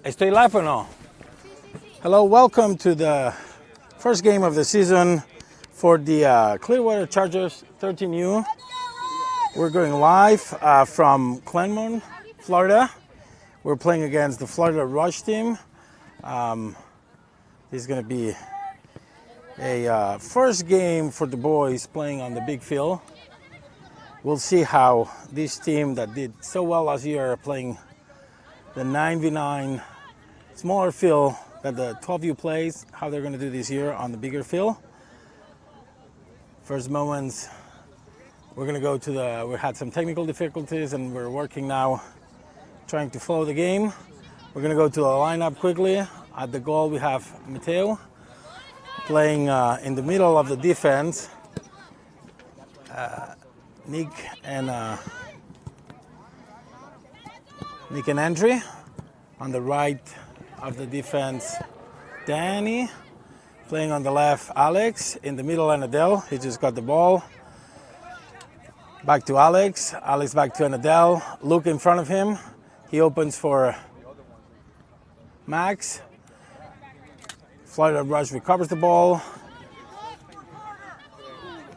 Estoy live or no? Hello, welcome to the first game of the season for the Clearwater Chargers 13U. We're going live from Claremont, Florida. We're playing against the Florida Rush team. This is going to be a first game for the boys playing on the big field. We'll see how this team that did so well last year playing the 9v9 smaller field that the 12U plays, how they're going to do this year on the bigger field. First moments, we're going to go to we had some technical difficulties and we're working now trying to follow the game. We're going to go to the lineup quickly. At the goal we have Mateo playing in the middle of the defense. Nick and Andre. On the right of the defense, Danny. Playing on the left, Alex. In the middle, Anadel. He just got the ball. Back to Alex. Alex back to Anadel. Luke in front of him. He opens for Max. Florida Rush recovers the ball.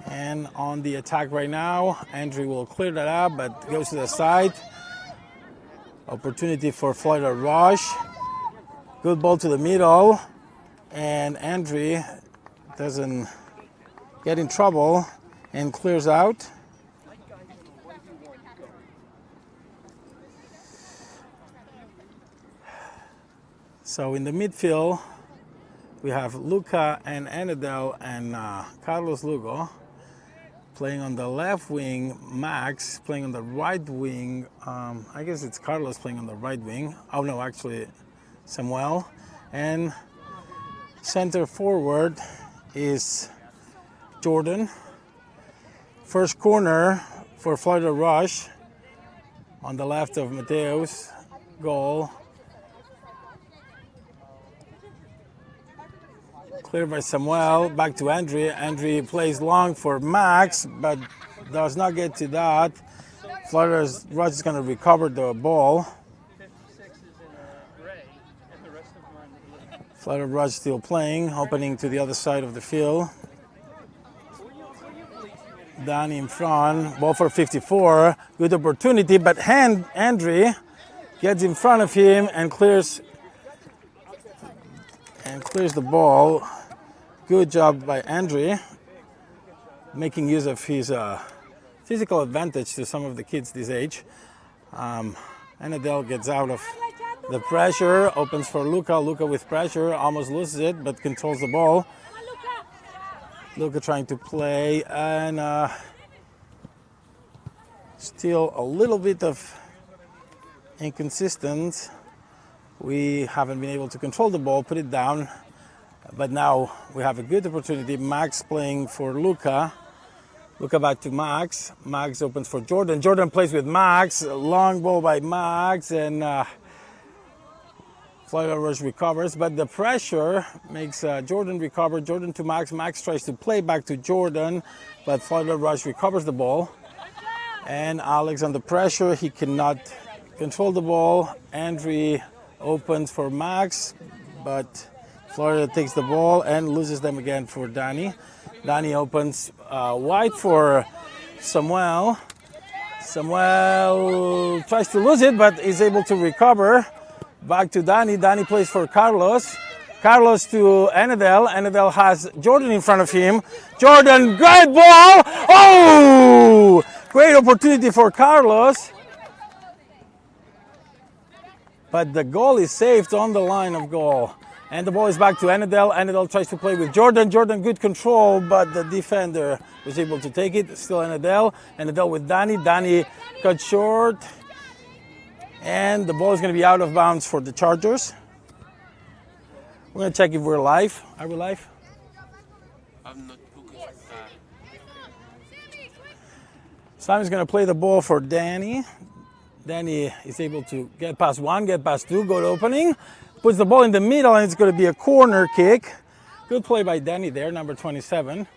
And on the attack right now, Andrew will clear that up, but goes to the side. Opportunity for Florida Rush. Good ball to the middle. And Andrew doesn't get in trouble and clears out. So in the midfield, we have Luca and Anadel and Carlos Lugo. Playing on the left wing, Max. Playing on the right wing, I guess it's Carlos playing on the right wing. Oh no, actually Samuel. And center forward is Jordan. First corner for Florida Rush on the left of Mateo's goal. Cleared by Samuel, back to Andre. Andre plays long for Max, but does not get to that. Florida Rush is going to recover the ball. Florida Rush still playing, opening to the other side of the field. Danny in front, ball for 54. Good opportunity, but Andre gets in front of him and clears the ball. Good job by Andre, making use of his physical advantage to some of the kids this age. Anadel gets out of the pressure, opens for Luca. Luca with pressure, almost loses it, but controls the ball. Luca trying to play, and still a little bit of inconsistent. We haven't been able to control the ball, put it down, but now we have a good opportunity. Max playing for Luca. Luca back to Max. Max opens for Jordan. Jordan plays with Max. Long ball by Max, and Florida Rush recovers, but the pressure makes Jordan recover. Jordan to Max. Max tries to play back to Jordan, but Florida Rush recovers the ball. And Alex under pressure. He cannot control the ball. Andre opens for Max, but Florida takes the ball and loses them again for Danny. Danny opens wide for Samuel. Samuel tries to lose it, but is able to recover. Back to Danny. Danny plays for Carlos. Carlos to Anadel. Anadel has Jordan in front of him. Jordan, great ball! Oh! Great opportunity for Carlos. But the goal is saved on the line of goal. And the ball is back to Anadel. Anadel tries to play with Jordan. Jordan, good control, but the defender was able to take it. Still Anadel. Anadel with Danny. Danny cut short. And the ball is going to be out of bounds for the Chargers. We're going to check if we're live. Are we live? I'm not focused. Simon's going to play the ball for Danny. Danny is able to get past one, get past two, good opening. Puts the ball in the middle, and it's going to be a corner kick. Good play by Danny there, number 27.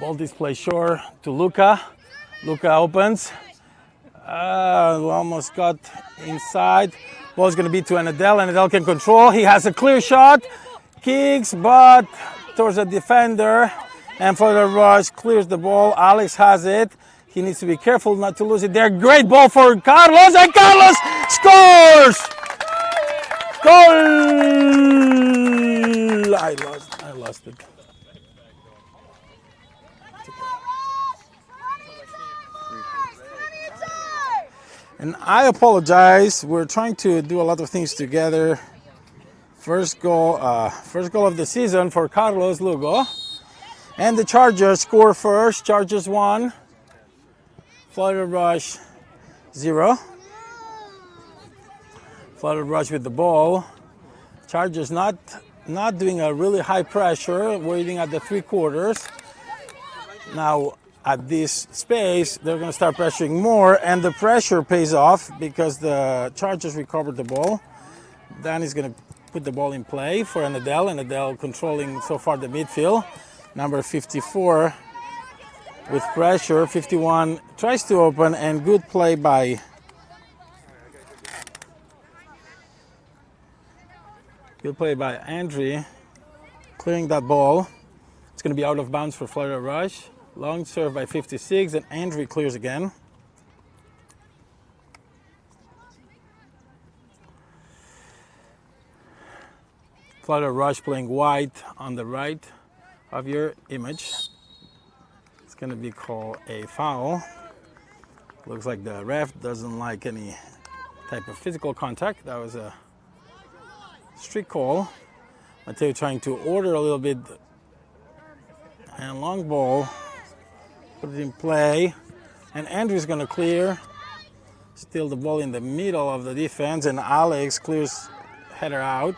Ball display short to Luka. Luka opens. Almost got inside. Ball's going to be to Anadel. Anadel can control. He has a clear shot. Kicks, but towards the defender. And Florida Rush clears the ball. Alex has it. He needs to be careful not to lose it there. Great ball for Carlos. And Carlos scores! Goal! I lost it. And I apologize. We're trying to do a lot of things together. First goal of the season for Carlos Lugo. And the Chargers score first. Chargers 1. Florida Rush 0. Florida Rush with the ball. Chargers not doing a really high pressure, waiting at the 3/4. Now at this space, they're going to start pressuring more, and the pressure pays off because the Chargers recovered the ball. Danny's going to put the ball in play for Anadel. Anadel controlling so far the midfield. Number 54 with pressure. 51 tries to open, and good play by Andre, clearing that ball. It's going to be out of bounds for Florida Rush. Long serve by 56, and Andre clears again. Florida Rush playing white on the right of your image. It's going to be called a foul. Looks like the ref doesn't like any type of physical contact. That was a strict call. Mateo trying to order a little bit. And long ball. Put it in play. And Andrew's going to clear. Still the ball in the middle of the defense. And Alex clears header out.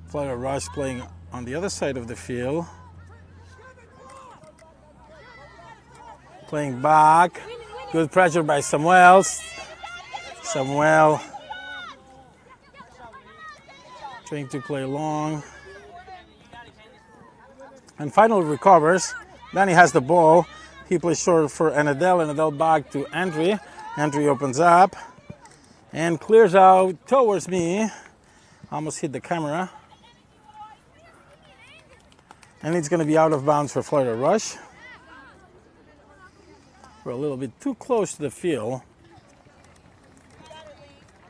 Florida Rush playing on the other side of the field. Playing back. Good pressure by Samuel. Samuel trying to play long. And finally recovers. Danny has the ball. He plays short for Anadel. Anadel back to Andre. Andre opens up and clears out towards me. Almost hit the camera. And it's going to be out of bounds for Florida Rush. We're a little bit too close to the field.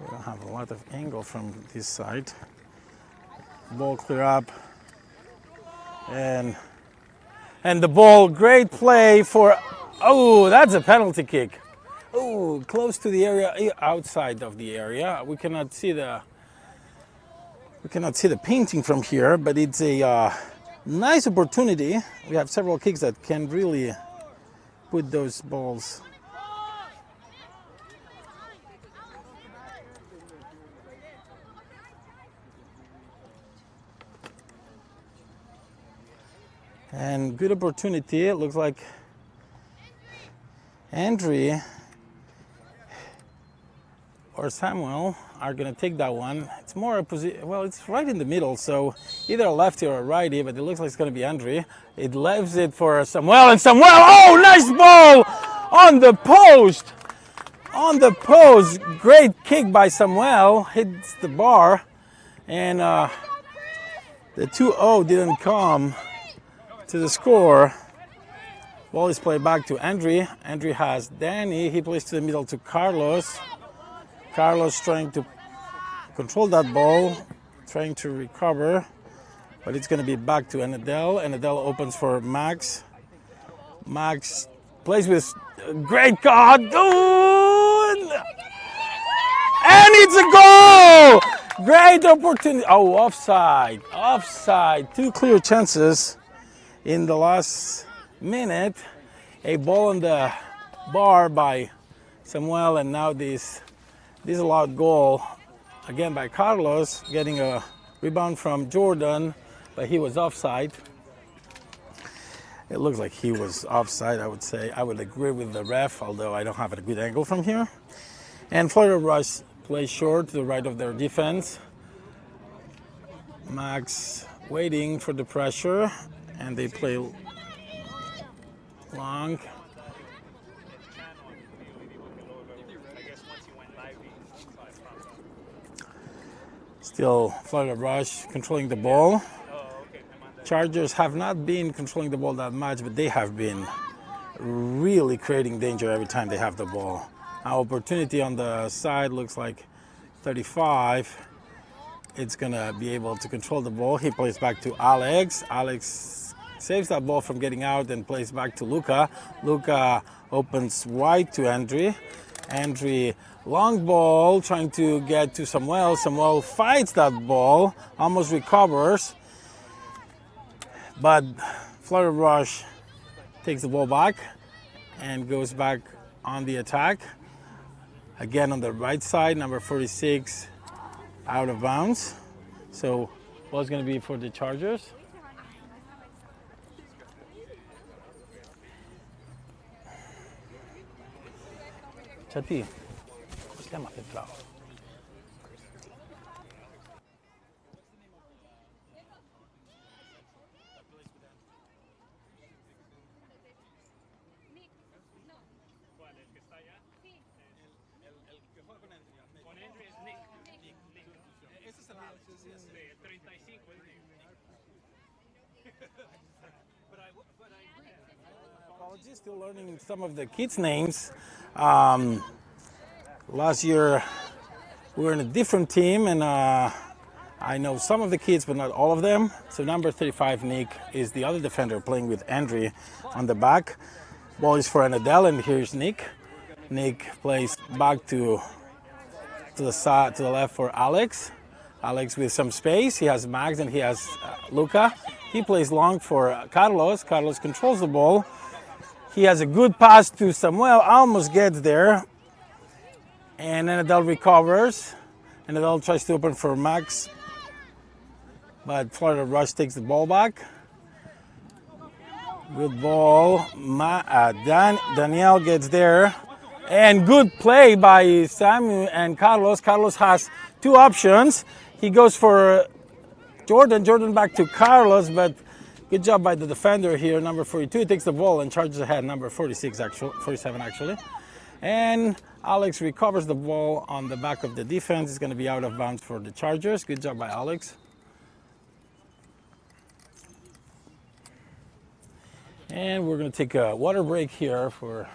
We don't have a lot of angle from this side. Ball clear up. And the ball, great play for, oh, that's a penalty kick. Oh, close to the area, outside of the area. We cannot see the painting from here, but it's a nice opportunity. We have several kicks that can really put those balls. And good opportunity. It looks like Andre or Samuel are going to take that one. It's more a position, well, it's right in the middle, so either a lefty or a righty, but it looks like it's going to be Andre. It leaves it for Samuel, and Samuel, oh, nice ball on the post. On the post, great kick by Samuel, hits the bar, and the 2-0 didn't come to the score. Ball is played back to Andre. Andre has Danny. He plays to the middle to Carlos. Carlos trying to control that ball, trying to recover, but it's going to be back to Anadel. Anadel opens for Max. Max plays with great God. And it's a goal! Great opportunity. Oh, offside. Offside. Two clear chances in the last minute. A ball on the bar by Samuel, and now this allowed goal again by Carlos, getting a rebound from Jordan, but he was offside. It looks like he was offside, I would say. I would agree with the ref, although I don't have a good angle from here. And Florida Rush plays short to the right of their defense. Max waiting for the pressure, and they play long. Still Florida Rush controlling the ball. Chargers have not been controlling the ball that much, but they have been really creating danger every time they have the ball. Now opportunity on the side looks like 35. It's gonna be able to control the ball. He plays back to Alex. Alex saves that ball from getting out and plays back to Luka. Luka opens wide to Andre. Andre, long ball, trying to get to Samuel. Samuel fights that ball, almost recovers. But Florida Rush takes the ball back and goes back on the attack. Again on the right side, number 46 out of bounds. So what's going to be for the Chargers? Chati, sistema central. Apologies, still learning some of the kids' names. Last year we were in a different team, and I know some of the kids, but not all of them. So number 35, Nick, is the other defender playing with Andre on the back. Ball is for Anadel, and here's Nick. Nick plays back to the side, to the left for Alex. Alex with some space. He has Max and he has Luka. He plays long for Carlos. Carlos controls the ball. He has a good pass to Samuel, almost gets there. And Anadel recovers. Anadel tries to open for Max, but Florida Rush takes the ball back. Good ball. Daniel gets there. And good play by Samuel and Carlos. Carlos has two options. He goes for Jordan. Jordan back to Carlos, but good job by the defender here. Number 42 takes the ball and charges ahead. Number 47 actually. And Alex recovers the ball on the back of the defense. It's going to be out of bounds for the Chargers. Good job by Alex. And we're going to take a water break here for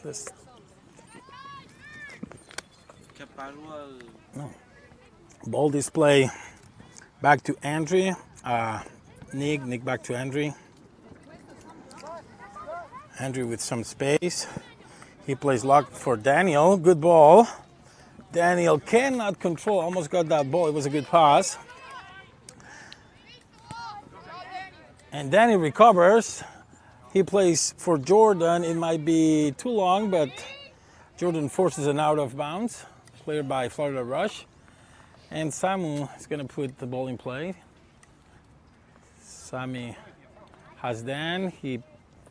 this. No. Ball display back to Andre. Nick back to Andre. Andre with some space. He plays locked for Daniel. Good ball. Daniel cannot control. Almost got that ball. It was a good pass. And Danny recovers. He plays for Jordan. It might be too long, but Jordan forces an out of bounds. Cleared by Florida Rush. And Samu is going to put the ball in play. Sammy has Dan. He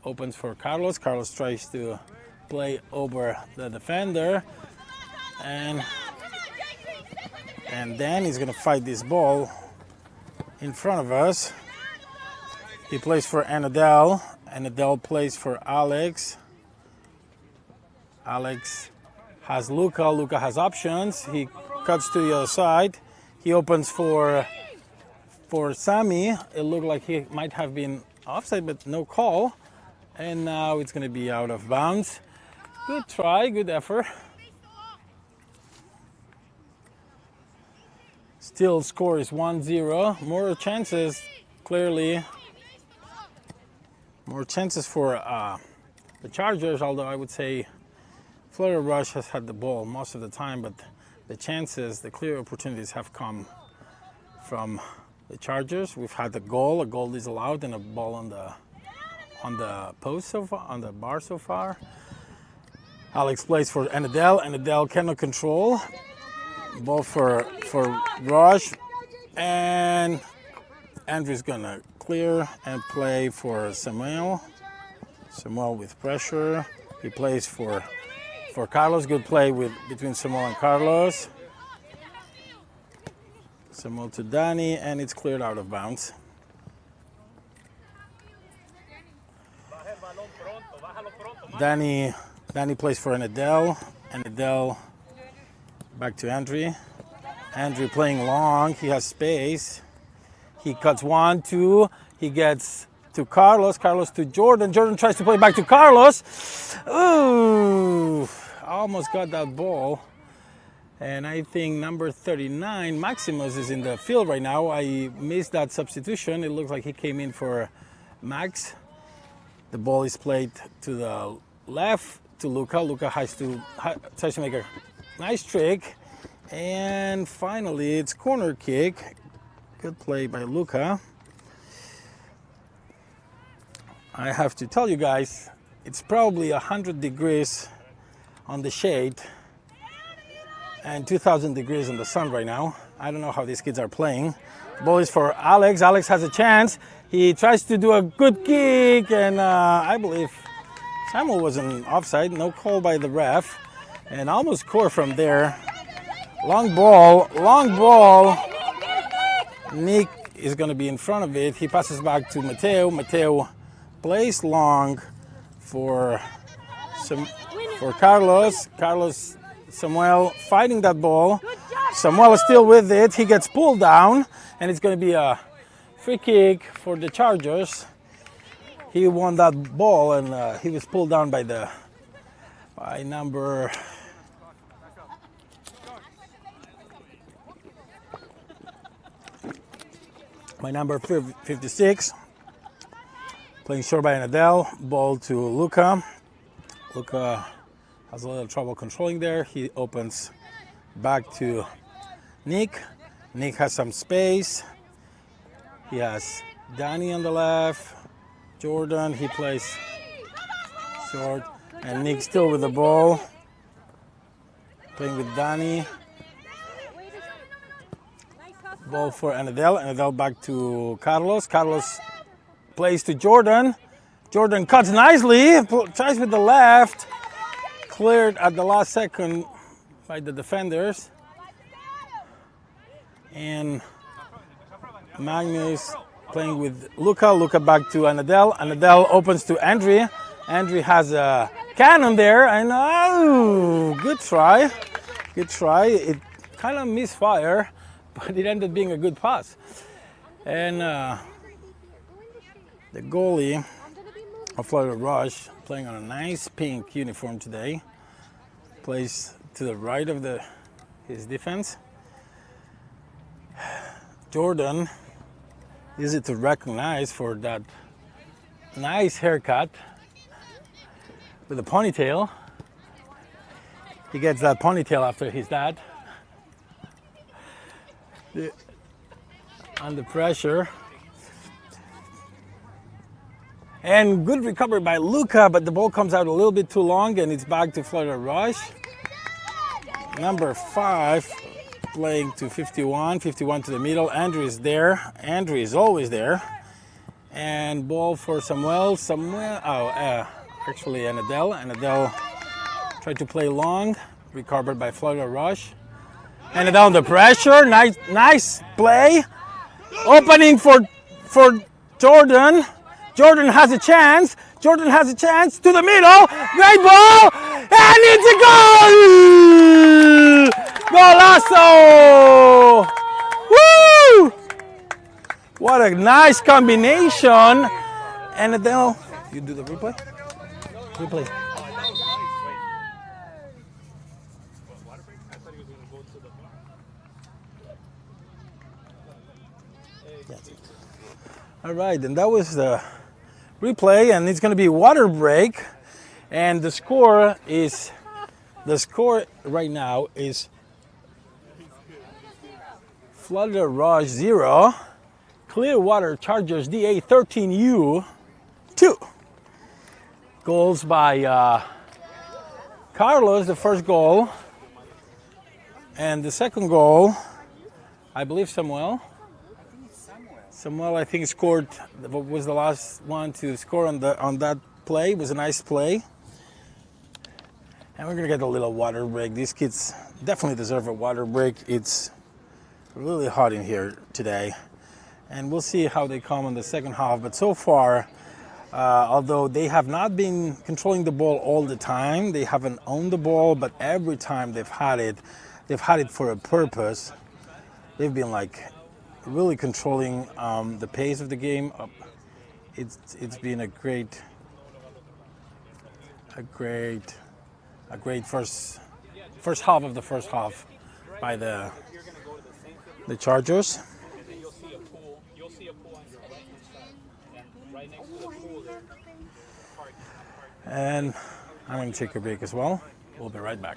opens for Carlos. Carlos tries to play over the defender. And Dan is going to fight this ball in front of us. He plays for Anadel. Anadel plays for Alex. Alex has Luka. Luka has options. He cuts to the other side. He opens for Sammy. It looked like he might have been offside, but no call. And now it's going to be out of bounds. Good try, good effort. Still score is 1-0. More chances, clearly. More chances for the Chargers, although I would say Florida Rush has had the ball most of the time, but the chances, the clear opportunities have come from the Chargers. We've had a goal disallowed, and a ball on the post so far, on the bar so far. Alex plays for Anadel. Anadel cannot control. Ball for Rush, and Andrew's gonna clear and play for Samuel. Samuel with pressure. He plays for Carlos. Good play between Samuel and Carlos. Samuel to Danny, and it's cleared out of bounds. Danny plays for Anadel. Anadel back to Andrew. Andrew playing long. He has space. He cuts 1, 2. He gets to Carlos. Carlos to Jordan. Jordan tries to play back to Carlos. Ooh, almost got that ball. And I think number 39, Maximus, is in the field right now. I missed that substitution. It looks like he came in for Max. The ball is played to the left to Luca. Luca tries to make a nice trick. And finally, it's corner kick. Good play by Luca. I have to tell you guys, it's probably 100 degrees on the shade and 2,000 degrees in the sun right now. I don't know how these kids are playing. The ball is for Alex. Alex has a chance. He tries to do a good kick, and I believe Samuel was in offside. No call by the ref, and almost score from there. Long ball. Nick is going to be in front of it. He passes back to Mateo. Mateo plays long for Carlos. Samuel fighting that ball. Samuel is still with it. He gets pulled down, and it's going to be a free kick for the Chargers. He won that ball, and he was pulled down by number 56. Playing short by Nadal. Ball to Luca. Luca has a little trouble controlling there. He opens back to Nick. Nick has some space. He has Danny on the left. Jordan, he plays short. And Nick still with the ball. Playing with Danny. Ball for Anadel. Anadel back to Carlos. Carlos plays to Jordan. Jordan cuts nicely. Tries with the left. Cleared at the last second by the defenders. And Magnus playing with Luca. Luca back to Anadel. Anadel opens to Andrea. Andrea has a cannon there. And good try. Good try. It kind of misfire, but it ended being a good pass. And the goalie of Florida Rush, playing on a nice pink uniform today, plays to the right of his defense. Jordan, easy to recognize for that nice haircut with a ponytail. He gets that ponytail after his dad. Under pressure. And good recovery by Luca, but the ball comes out a little bit too long, and it's back to Florida Rush. Number 5 playing to 51. 51 to the middle. Andrew is there. Andrew is always there. And ball for Samuel. Actually Anadel. Anadel tried to play long. Recovered by Florida Rush. Anadel under pressure. Nice play. Opening for Jordan. Jordan has a chance. Jordan has a chance to the middle. Great ball. And it's a goal! Golazo! Woo! What a nice combination. And then you do the replay? Replay. All right, and that was the replay, and it's going to be water break, and the score right now is Florida Rush 0, Clearwater Chargers DA 13U 2. Goals by Carlos, the first goal, and the second goal, I believe Samuel, I think, scored. Was the last one to score on that play. It was a nice play. And we're gonna get a little water break. These kids definitely deserve a water break. It's really hot in here today. And we'll see how they come in the second half. But so far, although they have not been controlling the ball all the time, they haven't owned the ball, but every time they've had it for a purpose. They've been like really controlling the pace of the game. It's been a great first half of the first half by the Chargers. And I'm going to take a break as well. We'll be right back.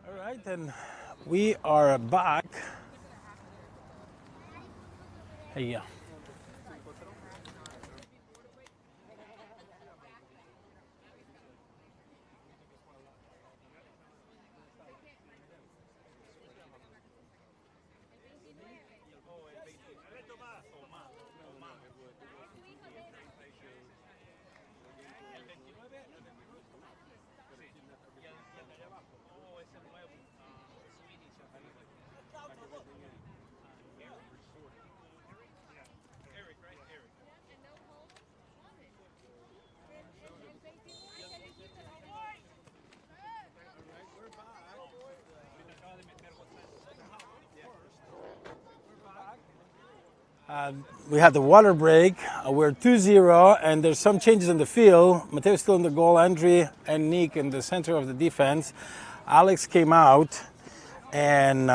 All right, and we are back. Hey, yeah. We had the water break. We're 2-0, and there's some changes in the field. Mateo's still in the goal. Andre and Nick in the center of the defense. Alex came out, and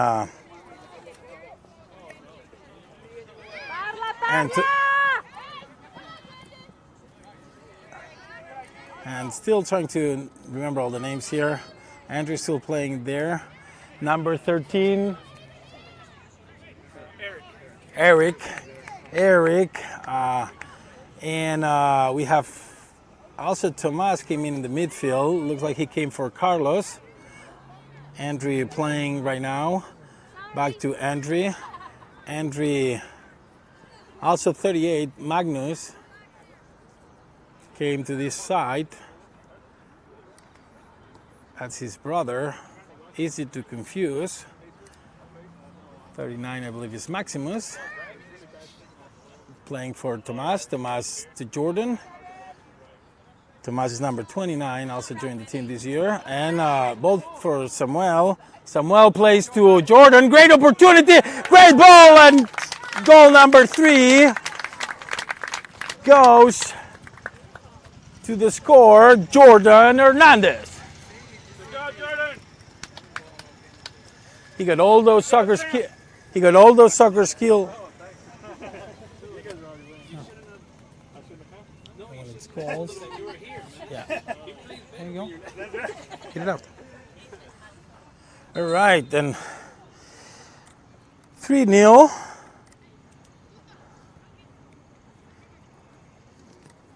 still trying to remember all the names here. Andrew's still playing there. Number 13. Eric, and we have also Tomas came in the midfield. Looks like he came for Carlos. Andre playing right now. Back to Andre. Andre, also 38, Magnus came to this side. That's his brother. Easy to confuse. 39, I believe, is Maximus. Playing for Tomas. Tomas to Jordan. Tomas is number 29, also joined the team this year. And both for Samuel. Samuel plays to Jordan. Great opportunity. Great ball. And goal number 3 goes to the scorer, Jordan Hernandez. Good job, Jordan. He got all those soccer skills. balls. Yeah. There you go. Get it out. All right, then 3-0.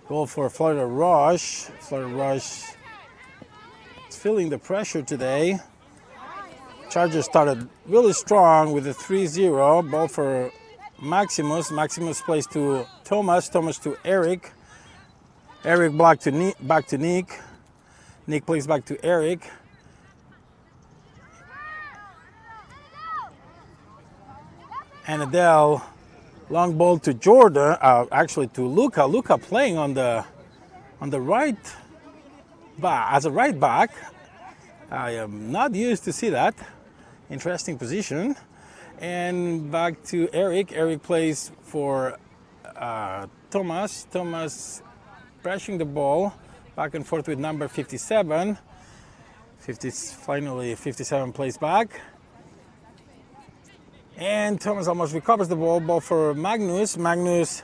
Goal for Florida Rush. Florida Rush is feeling the pressure today. Chargers started really strong with a 3-0. Ball for Maximus. Maximus plays to Thomas. Thomas to Eric. Eric back to Nick. Nick plays back to Eric. And Adele, long ball to Jordan. Actually to Luca. Luca playing on the right back as a right back. I am not used to see that. Interesting position. And back to Eric. Eric plays for Thomas. Thomas pressing the ball back and forth with number 57. Finally 57 plays back. And Thomas almost recovers the ball. Ball for Magnus. Magnus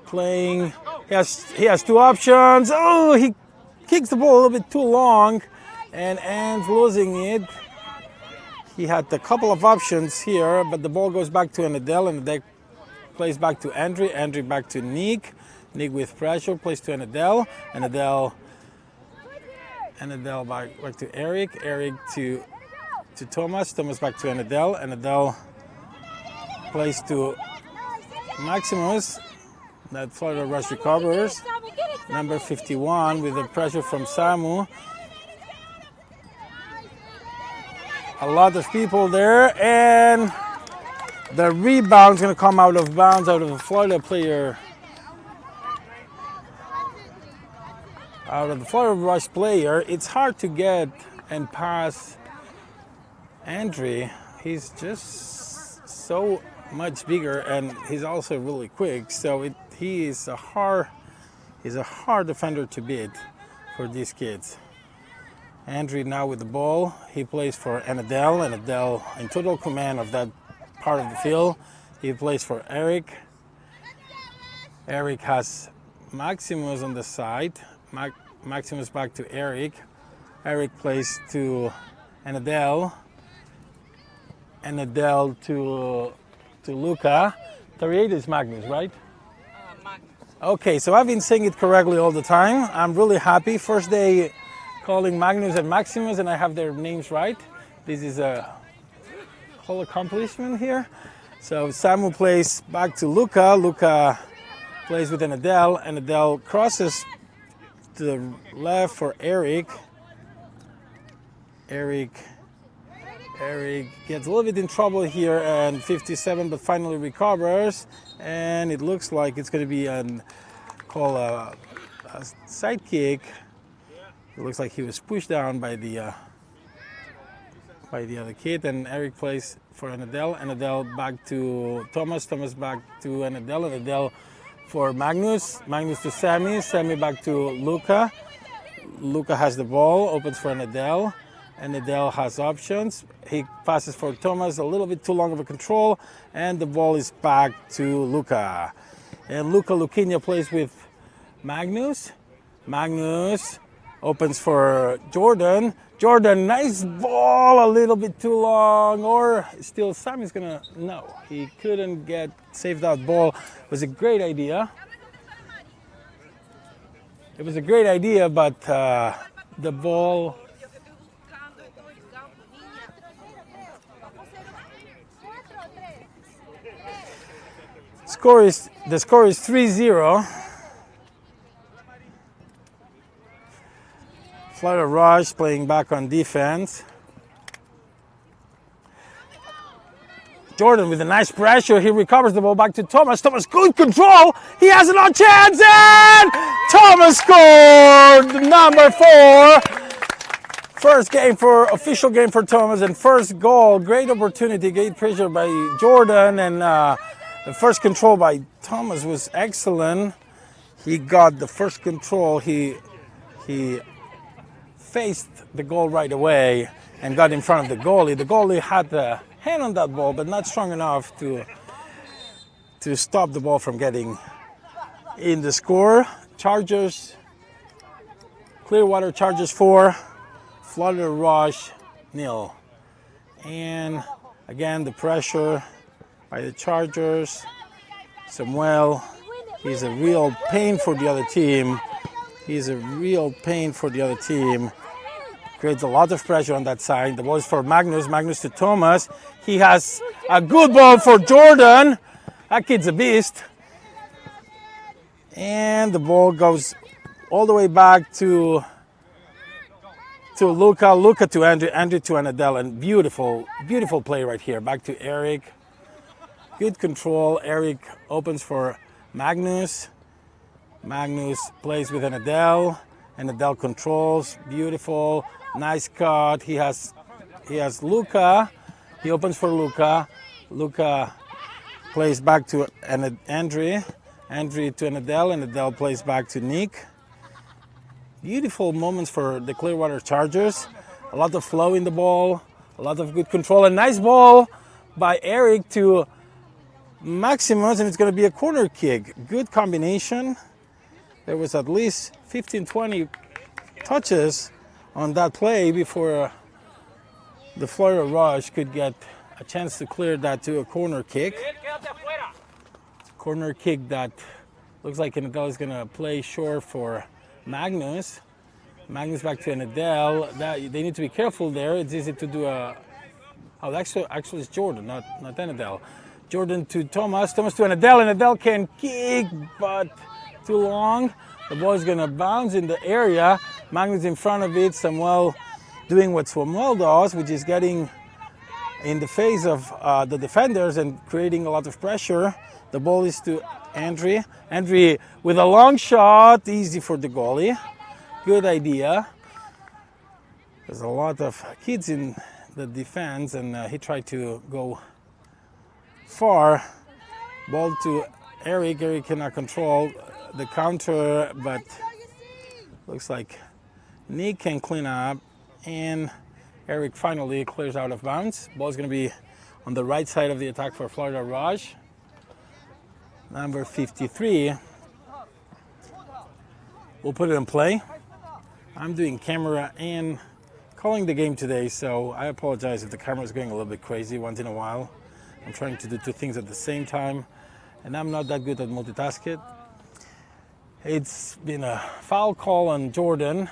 playing. He has two options. Oh, he kicks the ball a little bit too long and ends losing it. He had a couple of options here, but the ball goes back to Anadel, and Anadel plays back to Andre. Andre back to Nick. Nick with pressure plays to Anadel. Anadel back to Eric. Eric to Thomas. Thomas back to Anadel. Anadel plays to Maximus. That Florida Rush recovers. Number 51 with the pressure from Samu. A lot of people there, and the rebound's going to come out of bounds out of a Florida player. Out of the Florida Rush player. It's hard to get and pass Andre. He's just so much bigger, and he's also really quick. So he's a hard defender to beat for these kids. Andre now with the ball. He plays for Anadel. Anadel in total command of that part of the field. He plays for Eric. Eric has Maximus on the side. Maximus back to Eric. Eric plays to Anadel. Anadel to Luca. 38 is Magnus, right? Magnus. Okay, so I've been saying it correctly all the time. I'm really happy. First day calling Magnus and Maximus, and I have their names right. This is a whole accomplishment here. So Samu plays back to Luca. Luca plays with Anadel. Anadel crosses to the left for Eric. Eric gets a little bit in trouble here, and 57, but finally recovers. And it looks like it's going to be called a side kick. It looks like he was pushed down by the other kid, and Eric plays for Anadel. Anadel back to Thomas. Thomas back to Anadel. Anadel for Magnus. Magnus to Sammy. Sammy back to Luca. Luca has the ball. Opens for Anadel. Anadel has options. He passes for Thomas. A little bit too long of a control, and the ball is back to Luca. And Luquinha plays with Magnus. Magnus opens for Jordan. Jordan, nice ball, a little bit too long, or still Sammy's gonna, no, he couldn't save that ball. It was a great idea. It was a great idea, but the ball, the score is 3-0. Florida Rush playing back on defense. Jordan with a nice pressure. He recovers the ball back to Thomas. Thomas, good control. He has no chance, and Thomas scored number 4. Official game for Thomas, and first goal. Great opportunity, great pressure by Jordan, and the first control by Thomas was excellent. He got the first control. He faced the goal right away and got in front of the goalie. The goalie had the hand on that ball, but not strong enough to stop the ball from getting in the score. Chargers, Clearwater Chargers 4, Florida Rush 0. And again, the pressure by the Chargers. Samuel, he's a real pain for the other team. He's a real pain for the other team. Creates a lot of pressure on that side. The ball is for Magnus. Magnus to Thomas. He has a good ball for Jordan. That kid's a beast. And the ball goes all the way back to Luka. Luka to Andrew. Andrew to Anadel. And beautiful, beautiful play right here. Back to Eric. Good control. Eric opens for Magnus. Magnus plays with Anadel. Anadel controls. Beautiful. Nice cut. He has Luka. He opens for Luka. Luka plays back to Andre. Andre to Anadel. Anadel plays back to Nick. Beautiful moments for the Clearwater Chargers. A lot of flow in the ball. A lot of good control. A nice ball by Eric to Maximus, and it's going to be a corner kick. Good combination. There was at least 15-20 touches on that play before the Florida Rush could get a chance to clear that to a corner kick. Corner kick that looks like Anadel is going to play short for Magnus. Magnus back to Anadel. They need to be careful there. It's easy to do a... Oh, actually it's Jordan, not Anadel. Jordan to Thomas. Thomas to Anadel. Anadel can kick, but too long. The ball is going to bounce in the area. Magnus in front of it. Samuel doing what Samuel does, which is getting in the face of the defenders and creating a lot of pressure. The ball is to Andre. Andre with a long shot. Easy for the goalie. Good idea. There's a lot of kids in the defense, and he tried to go far. Ball to Eric. Eric cannot control the counter, but looks like Nick can clean up, and Eric finally clears out of bounds. Ball's going to be on the right side of the attack for Florida Rush. Number 53. We'll put it in play. I'm doing camera and calling the game today, so I apologize if the camera is going a little bit crazy once in a while. I'm trying to do two things at the same time, and I'm not that good at multitasking. It's been a foul call on Jordan.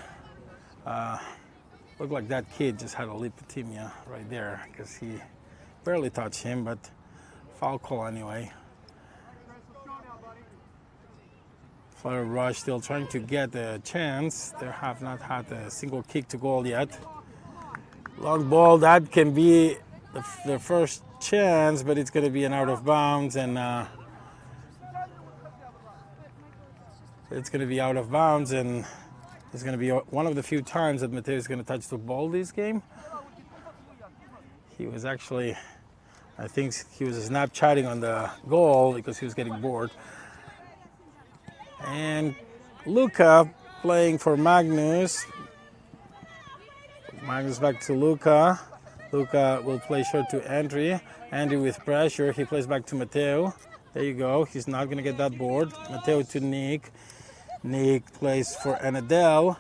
Looked like that kid just had a lipedema right there because he barely touched him, but foul call anyway. Florida Rush still trying to get a chance. They have not had a single kick to goal yet. Long ball, that can be the first chance, but it's going to be an out of bounds, and it's going to be out of bounds, and it's going to be one of the few times that Mateo is going to touch the ball this game. He was actually, I think he was Snapchatting on the goal because he was getting bored. And Luka playing for Magnus. Magnus back to Luka. Luka will play short to Andre. Andre with pressure. He plays back to Mateo. There you go. He's not going to get that board. Mateo to Nick. Nick plays for Anadel.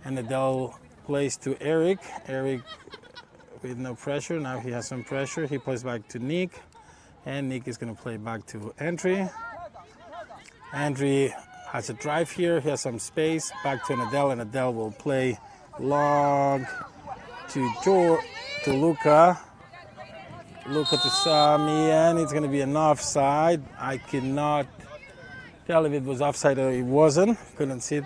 Anadel plays to Eric. Eric with no pressure. Now he has some pressure. He plays back to Nick. And Nick is going to play back to Andre. Andre has a drive here. He has some space. Back to Anadel. Anadel will play long to Luka. Luka to Sami, and it's going to be an offside. I cannot tell if it was offside or it wasn't. Couldn't see it.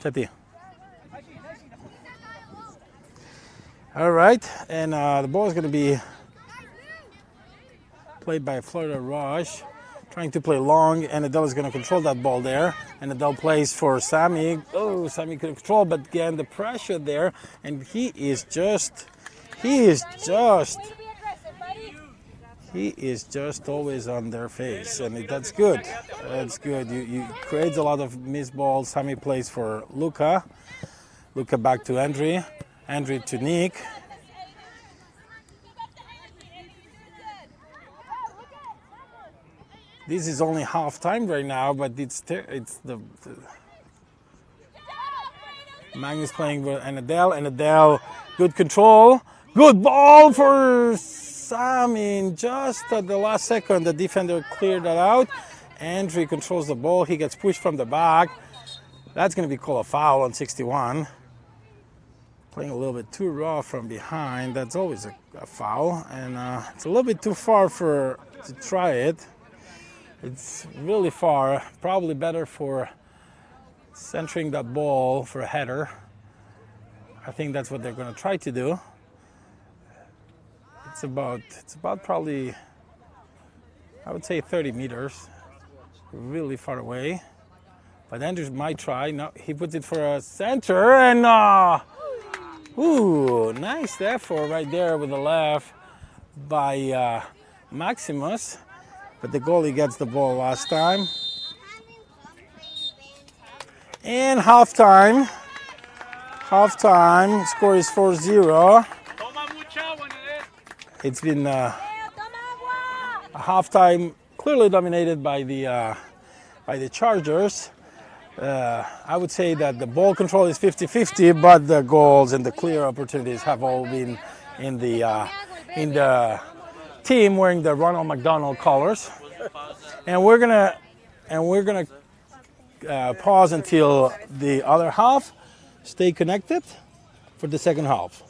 Chati. All right, and the ball is going to be played by Florida Rush, trying to play long, and Anadel is going to control that ball there. And Anadel plays for Sami. Oh, Sami could control, but again, the pressure there, and he is just always on their face, and that's good. That's good. You create a lot of missed balls. Sami plays for Luka. Luka back to Andre. Andre to Nick. This is only half time right now, but it's the Magnus playing with Adele, good control, good ball for Samin. Just at the last second, the defender cleared that out. Andrew controls the ball. He gets pushed from the back. That's going to be called a foul on 61. Playing a little bit too raw from behind. That's always a foul, and it's a little bit too far to try it. It's really far. Probably better for centering that ball for a header. I think that's what they're going to try to do. It's about probably, I would say 30 meters, really far away. But Andrews might try. No, he puts it for a center, and ooh, nice effort right there with the left by Maximus. But the goalie gets the ball last time. And halftime. Halftime, score is 4-0. It's been a halftime clearly dominated by the Chargers. I would say that the ball control is 50-50, but the goals and the clear opportunities have all been in the team wearing the Ronald McDonald colors. And we're gonna pause until the other half. Stay connected for the second half.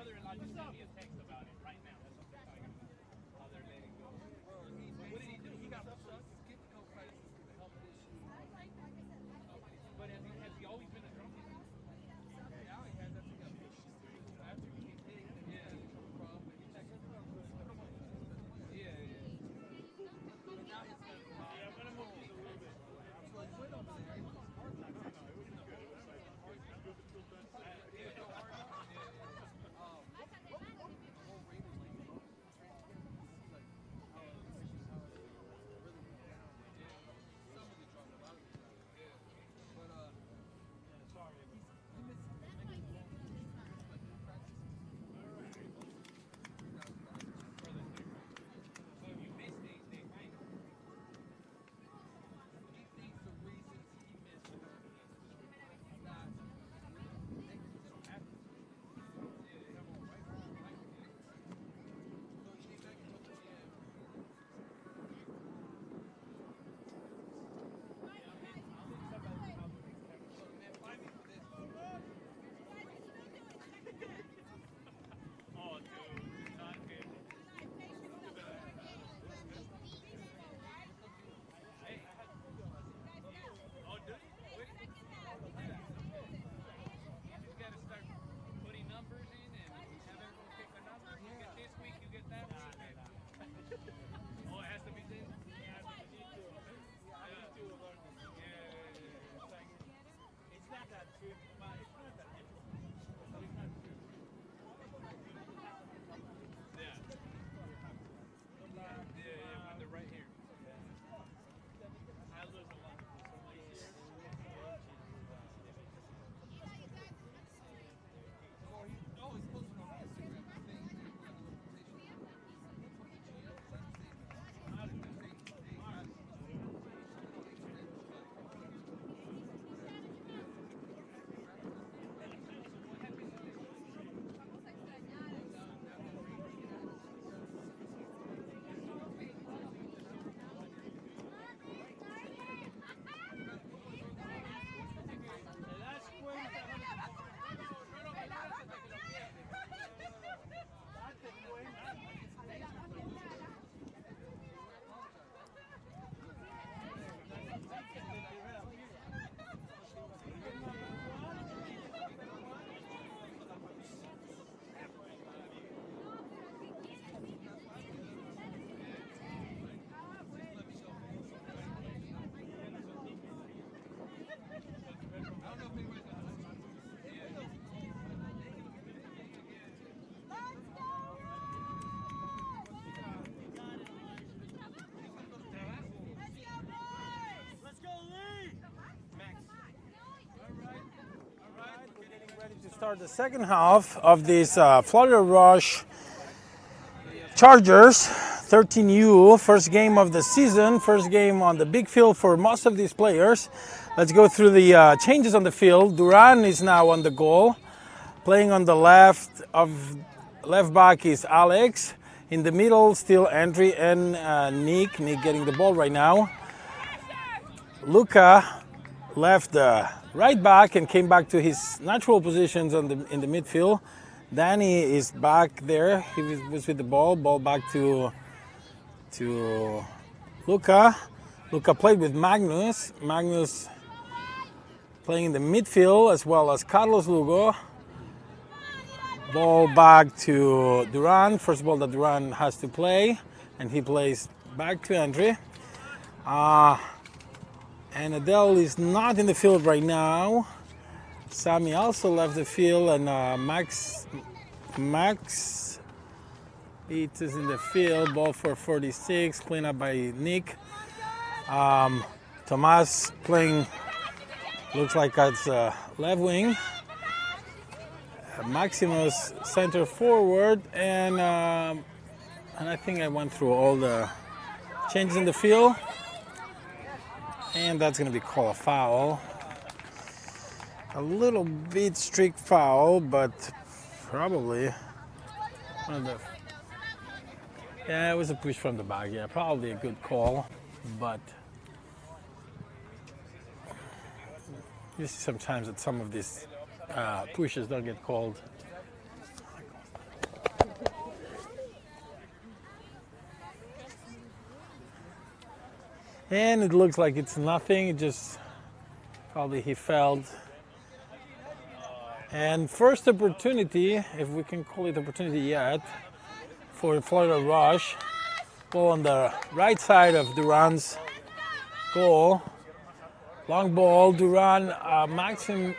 brother-in-law just sent me a text about it right now. That's what they're talking about. How they're letting go. What did he do? He got skipped a couple practices with a helmet issue. But has he always been a drunk? Now he has. After he got pushed. After he came big, yeah, he had a problem. But he checked it out. Yeah. But now he's got. Yeah, I'm gonna move these a little bit. So he went over there. It was hard. No, it was good. It was like To start the second half of this Florida Rush Chargers 13U, first game of the season, first game on the big field for most of these players. Let's go through the changes on the field. Duran is now on the goal. Playing on the left back is Alex. In the middle, still Andre and Nick. Nick getting the ball right now. Luka left the right back and came back to his natural positions in the midfield. Danny is back there. He was with the ball. Ball back to Luka. Luka played with Magnus. Magnus playing in the midfield as well as Carlos Lugo. Ball back to Duran. First ball that Duran has to play, and he plays back to Andre. And Adele is not in the field right now. Sammy also left the field, and Max Beats is in the field. Ball for 46, clean up by Nick. Tomas playing, looks like it's left wing. Maximus center forward, and I think I went through all the changes in the field. And that's going to be called a foul. A little bit strict foul, but probably one of the... Yeah, it was a push from the back. Yeah, probably a good call, but you see sometimes that some of these pushes don't get called. And it looks like it's nothing. It just probably he felt. And first opportunity, if we can call it opportunity yet, for Florida Rush. Ball on the right side of Duran's goal. Long ball, Duran, Maxim.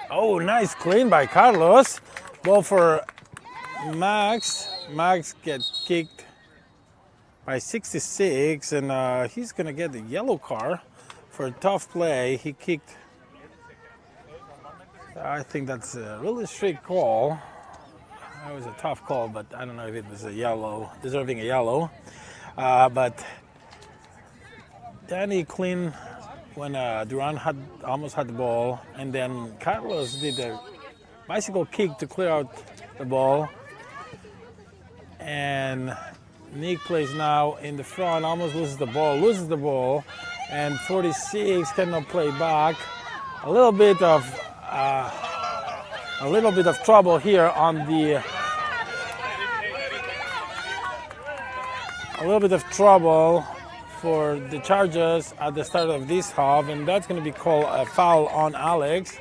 Oh, nice clean by Carlos. Ball for Max. Max gets kicked by 66, and he's gonna get the yellow card for a tough play. He kicked. I think that's a really strict call. That was a tough call, but I don't know if it was a yellow, deserving a yellow. But Danny clean when Duran almost had the ball, and then Carlos did a bicycle kick to clear out the ball. And Nick plays now in the front, almost loses the ball, and 46 cannot play back. A little bit of trouble here on the. A little bit of trouble for the Chargers at the start of this half, and that's going to be called a foul on Alex.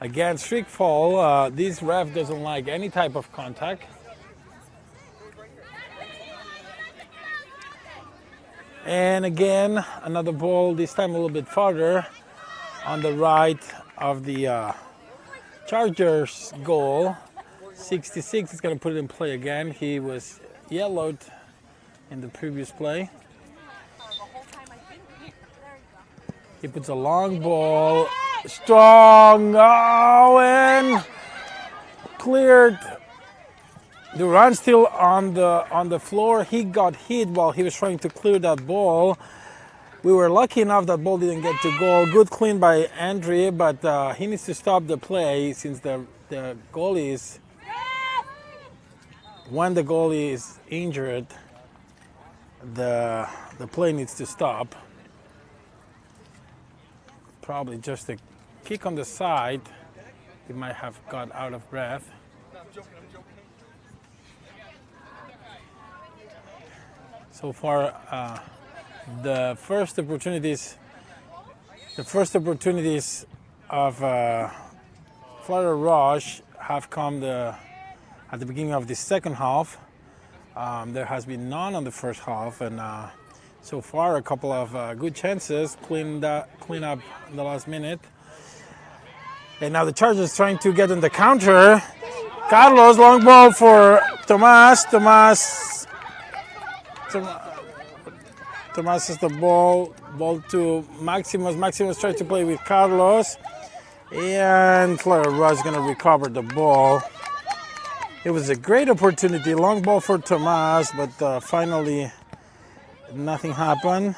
Again, strict foul. This ref doesn't like any type of contact. And again, another ball, this time a little bit farther on the right of the Chargers goal. 66 is going to put it in play again. He was yellowed in the previous play. He puts a long ball, strong, and cleared. Duran still on the floor. He got hit while he was trying to clear that ball. We were lucky enough that ball didn't get to goal. Good clean by Andre, but he needs to stop the play since the goalie is. When the goalie is injured, the play needs to stop. Probably just a kick on the side. He might have got out of breath. So far, the first opportunities of Florida Rush have come at the beginning of the second half. There has been none on the first half, and so far a couple of good chances, clean up in the last minute. And now the Chargers trying to get in the counter. Carlos, long ball for Tomas. Tomas is the ball to Maximus. Maximus trying to play with Carlos, and Florida Rush is going to recover the ball. It was a great opportunity, long ball for Tomas, but finally nothing happened.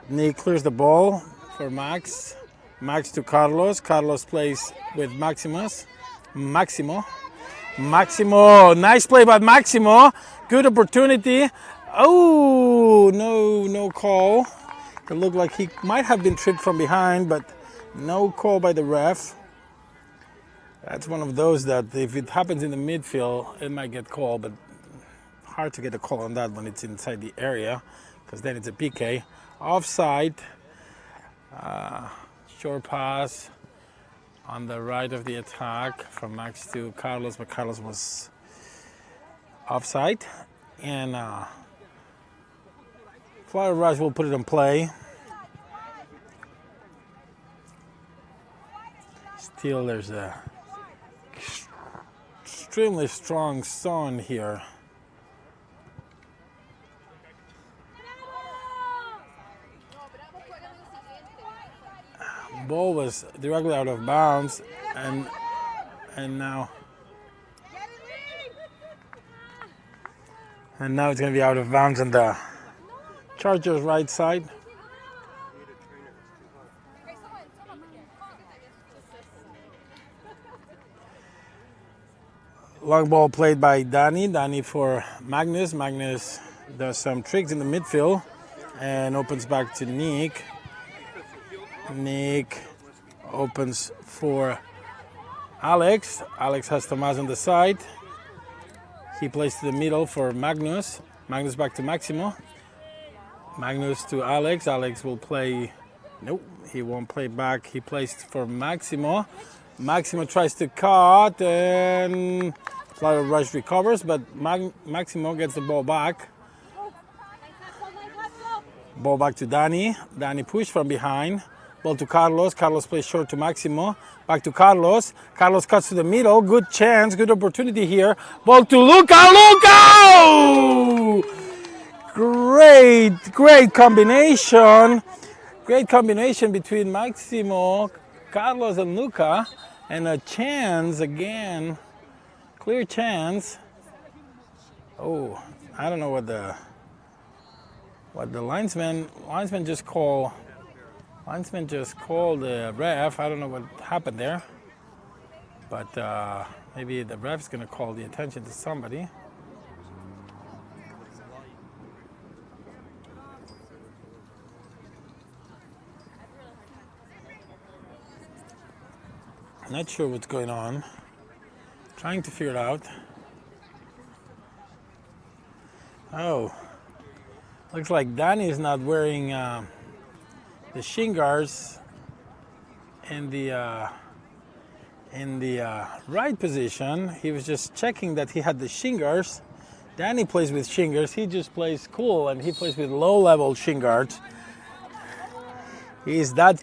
Nick clears the ball for Max. Max to Carlos. Carlos plays with Maximo. Nice play by Maximo. Good opportunity. Oh, no call. It looked like he might have been tripped from behind, but no call by the ref. That's one of those that if it happens in the midfield, it might get called, but hard to get a call on that when it's inside the area, because then it's a PK. Offside, short pass on the right of the attack from Max to Carlos, but Carlos was offside. And Florida Rush will put it in play. Still, there's a extremely strong sun here. Ball was directly out of bounds, and now it's going to be out of bounds on the Chargers' right side. Long ball played by Danny. Danny for Magnus. Magnus does some tricks in the midfield and opens back to Nick. Nick opens for Alex. Alex has Tomas on the side. He plays to the middle for Magnus. Magnus back to Maximo. Magnus to Alex. Alex will play. Nope, he won't play back. He plays for Maximo. Maximo tries to cut and Flower Rush recovers, but Maximo gets the ball back. Ball back to Danny. Danny push from behind. Ball to Carlos. Carlos plays short to Maximo. Back to Carlos. Carlos cuts to the middle. Good chance, good opportunity here. Ball to Luca. Luca! Great combination. Great combination between Maximo, Carlos, and Luca. And a chance again. Clear chance. Oh, I don't know what the linesman just called. Linesman just called the ref. I don't know what happened there. But maybe the ref's going to call the attention to somebody. Not sure what's going on. Trying to figure it out. Oh, looks like Danny is not wearing the shin guards in the right position. He was just checking that he had the shin guards. Danny plays with shin guards. He just plays cool, and he plays with low-level shin guards. He's that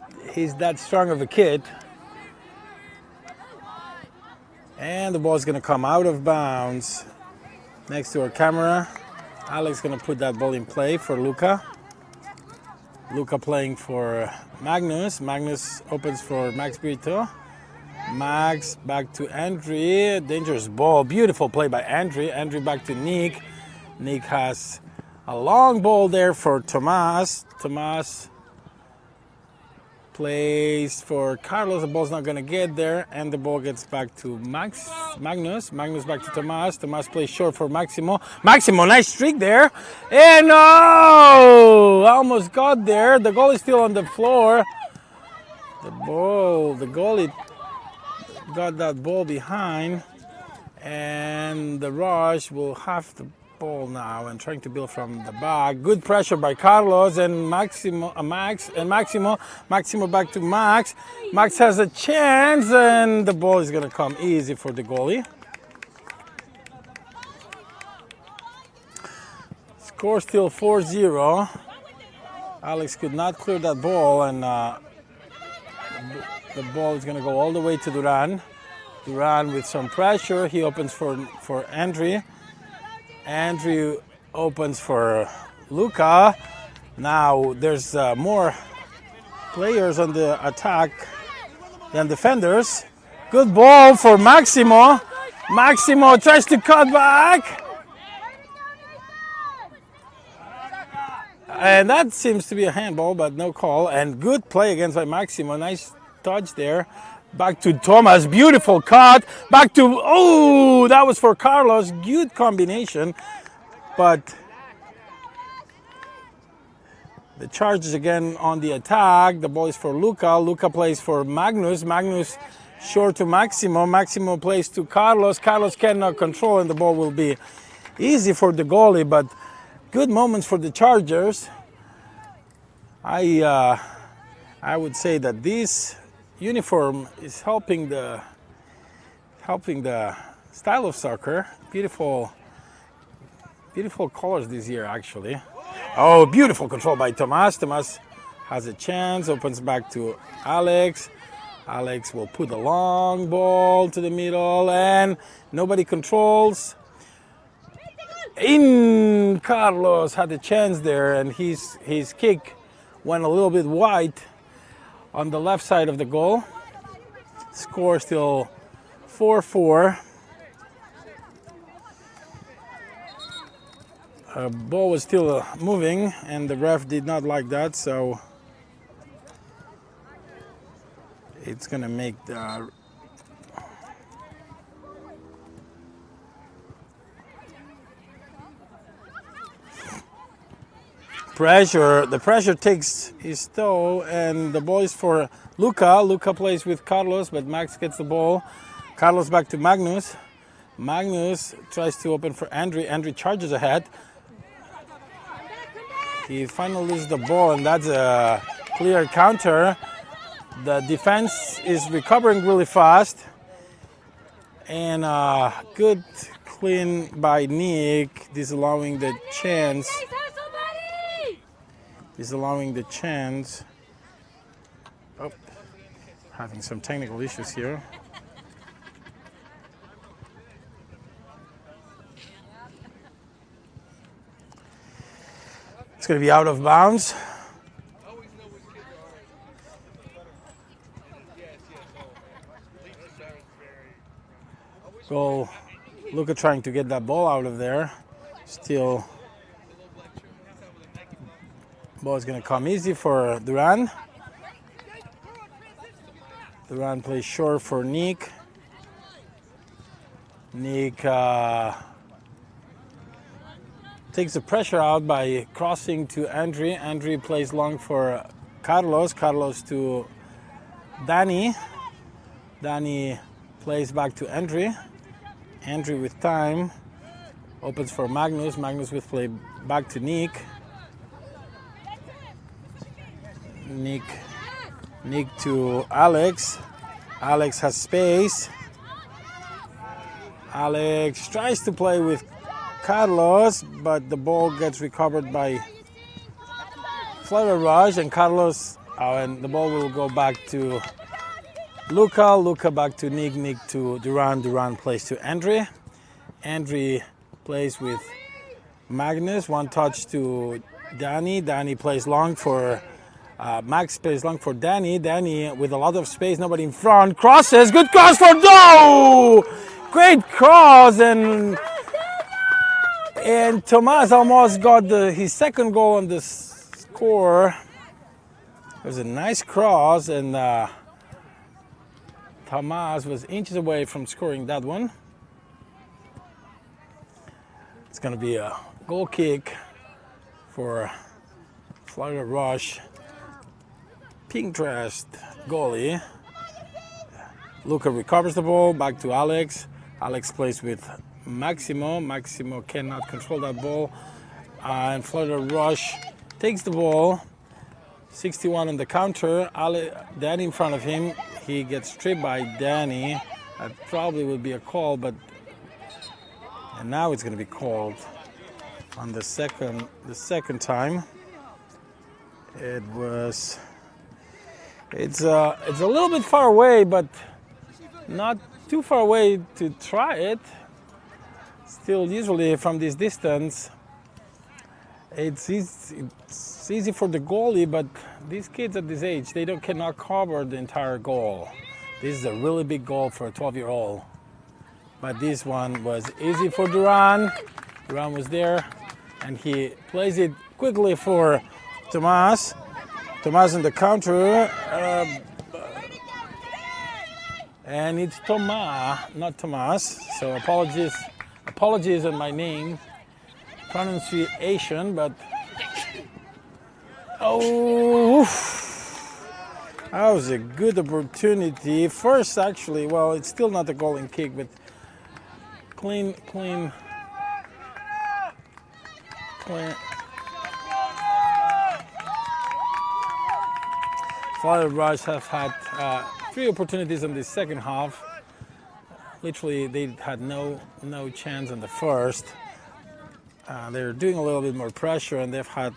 strong of a kid. And the ball is going to come out of bounds next to our camera. Alex is going to put that ball in play for Luca. Luca playing for Magnus. Magnus opens for Max Brito. Max back to Andre. Dangerous ball. Beautiful play by Andre. Andre back to Nick. Nick has a long ball there for Tomas. Tomas plays for Carlos. The ball's not going to get there, and the ball gets back to Magnus. Magnus back to Tomas. Tomas plays short for Maximo. Maximo, nice streak there. And no! Almost got there. The goal is still on the floor. The goalie got that ball behind, and the Rush will have the ball now and trying to build from the back. Good pressure by Carlos and Maximo back to Max. Max has a chance, and the ball is going to come easy for the goalie. Score still 4-0. Alex could not clear that ball, and the ball is going to go all the way to Duran. Duran with some pressure. He opens for Andre. Andrew opens for Luca. Now there's more players on the attack than defenders. Good ball for Maximo. Maximo tries to cut back. And that seems to be a handball, but no call. And good play against by Maximo. Nice touch there. Back to Thomas, beautiful cut. Back to, oh, that was for Carlos. Good combination. But the Chargers again on the attack. The ball is for Luca. Luca plays for Magnus. Magnus short to Maximo. Maximo plays to Carlos. Carlos cannot control, and the ball will be easy for the goalie. But good moments for the Chargers. I would say that this uniform is helping the style of soccer. Beautiful colors this year, actually. Oh, beautiful control by Tomas. Tomas has a chance, opens back to Alex. Alex will put a long ball to the middle, and nobody controls. Carlos had a chance there, and his kick went a little bit wide on the left side of the goal. Score still 4-4. Ball was still moving, and the ref did not like that, so it's gonna make the pressure. The pressure takes his toe, and the ball is for Luca. Luca plays with Carlos, but Max gets the ball. Carlos back to Magnus. Magnus tries to open for Andre. Andre charges ahead. He finally loses the ball, and that's a clear counter. The defense is recovering really fast. And good clean by Nick, disallowing the chance. Oh, having some technical issues here. It's going to be out of bounds. Goal. Luka trying to get that ball out of there. Still, ball is going to come easy for Duran. Duran plays short for Nick. Nick takes the pressure out by crossing to Andre. Andre plays long for Carlos. Carlos to Danny. Danny plays back to Andre. Andre with time opens for Magnus. Magnus with play back to Nick. Nick to Alex. Alex has space. Alex tries to play with Carlos, but the ball gets recovered by Florida Rush, and Carlos, and the ball will go back to Luka. Luka back to Nick. Nick to Duran. Duran plays to Andre. Andre plays with Magnus. One touch to Danny. Danny plays long for Max. Plays long for Danny. Danny with a lot of space. Nobody in front. Crosses. Good cross for Doe. Great cross, and Tomas almost got his second goal on the score. It was a nice cross, and Tomas was inches away from scoring that one. It's going to be a goal kick for Florida Rush. Pink-dressed goalie. Luka recovers the ball, back to Alex. Alex plays with Maximo. Maximo cannot control that ball. And Florida Rush takes the ball. 61 on the counter. Danny in front of him. He gets stripped by Danny. That probably would be a call, but and now it's going to be called on the second time. It's a little bit far away, but not too far away to try it. Still, usually from this distance, it's easy for the goalie, but these kids at this age, they cannot cover the entire goal. This is a really big goal for a 12-year-old. But this one was easy for Duran. Duran was there, and he plays it quickly for Tomas. Tomas on the counter. And it's Tomas, not Tomas. So apologies on my name, pronunciation, but oh, that was a good opportunity. First, actually, well, it's still not a golden kick, but clean. Florida Rush have had 3 opportunities in the second half. Literally, they had no chance in the first. They're doing a little bit more pressure, and they've had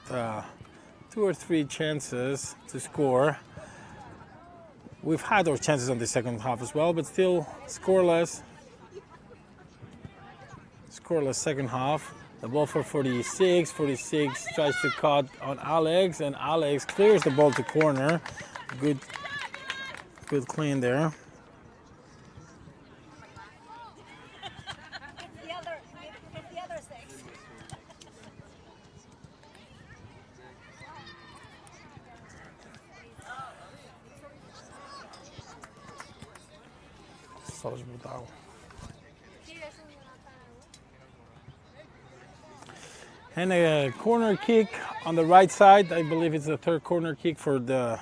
2 or 3 chances to score. We've had our chances on the second half as well, but still scoreless. Scoreless second half. The ball for 46. 46 tries to cut on Alex, and Alex clears the ball to corner. Good clean there. And a corner kick on the right side. I believe it's the third corner kick for the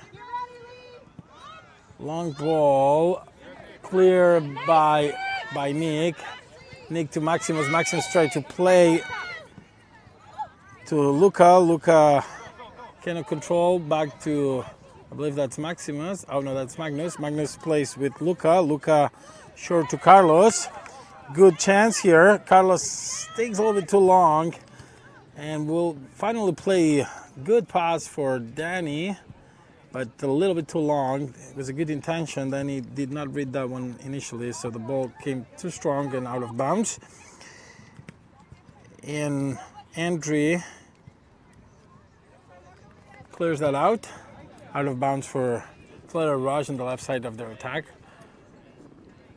long ball. Clear by Nick. Nick to Maximus. Maximus tried to play to Luka. Luka Cannot control back to, I believe that's Maximus. Oh no, that's Magnus. Magnus plays with Luca. Luca short to Carlos. Good chance here. Carlos takes a little bit too long and will finally play good pass for Danny, but a little bit too long. It was a good intention. Danny did not read that one initially, so the ball came too strong and out of bounds. And Andre clears that out of bounds for Fleur Raj on the left side of their attack.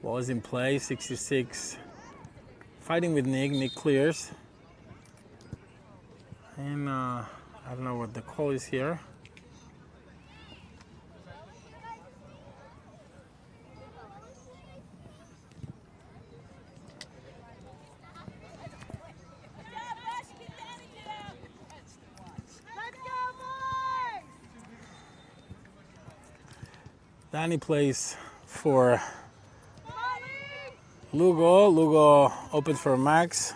Ball is in play, 66. Fighting with Nick. Nick clears. And I don't know what the call is here. Danny plays for Lugo. Lugo opens for Max.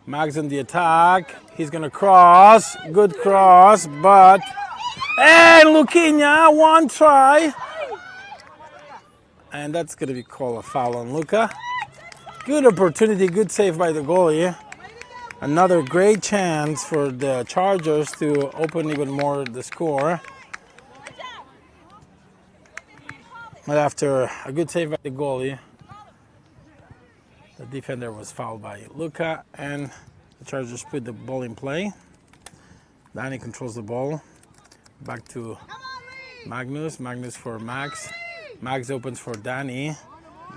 Max on the attack. He's gonna cross. Good cross, but and Luquinha, one try. And that's gonna be called a foul on Luca. Good opportunity, good save by the goalie. Another great chance for the Chargers to open even more the score. But after a good save by the goalie, the defender was fouled by Luca, and the Chargers put the ball in play. Danny controls the ball. Back to Magnus. Magnus for Max. Max opens for Danny.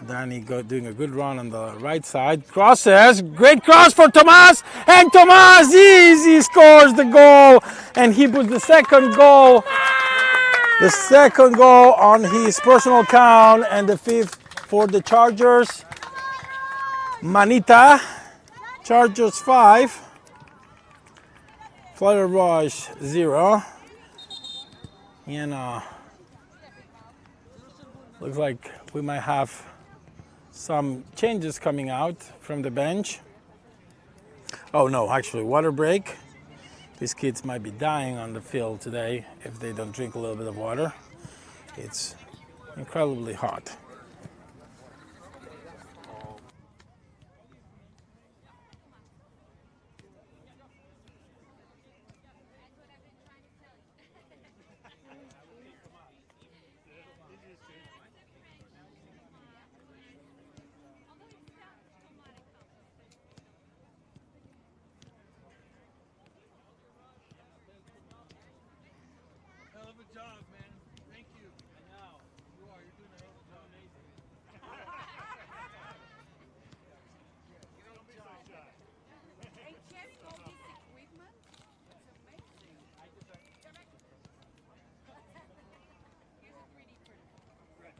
Danny doing a good run on the right side. Crosses. Great cross for Tomas. And Tomas easy scores the goal. And he puts the second goal. The second goal on his personal count, and the fifth for the Chargers. Manita, Chargers 5, Fleur Rouge 0. And looks like we might have some changes coming out from the bench. Oh no, actually water break. These kids might be dying on the field today if they don't drink a little bit of water. It's incredibly hot. Hell of a job, man. Thank you. I know. You are. You're doing a hell of a job. Amazing. And carrying all this equipment, it's amazing. Here's a 3D printer.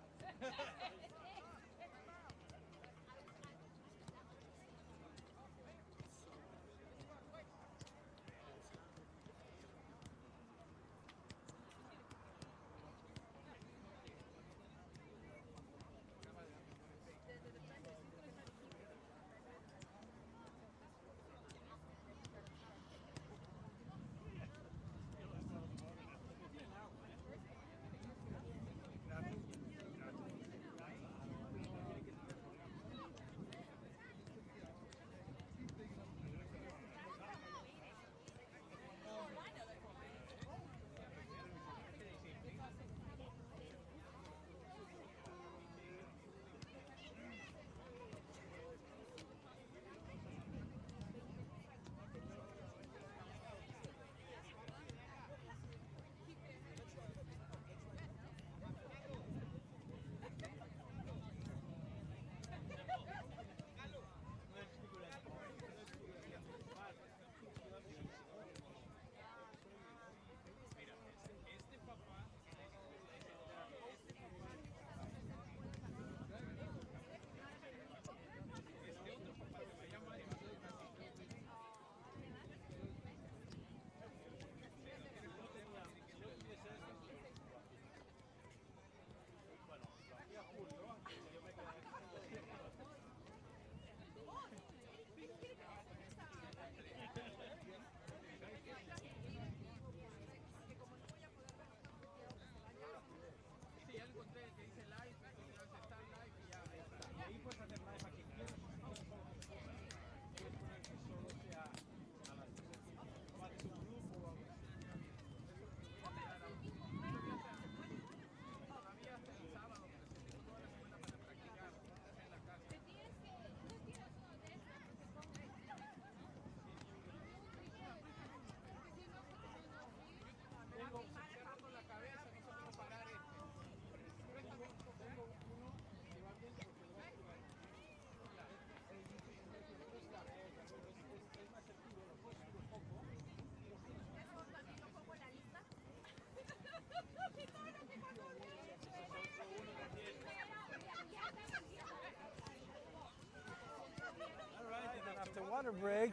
After water break,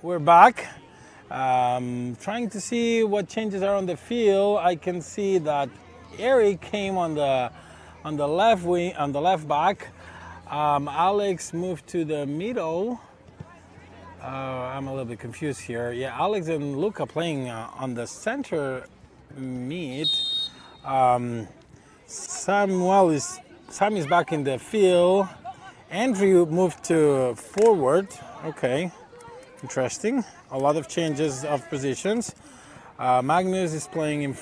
we're back. Trying to see what changes are on the field. I can see that Eric came on the left wing, on the left back. Alex moved to the middle. I'm a little bit confused here. Yeah, Alex and Luca playing on the center mid. Sam is back in the field. Andrew moved to forward. Okay, interesting. A lot of changes of positions. Magnus is playing in.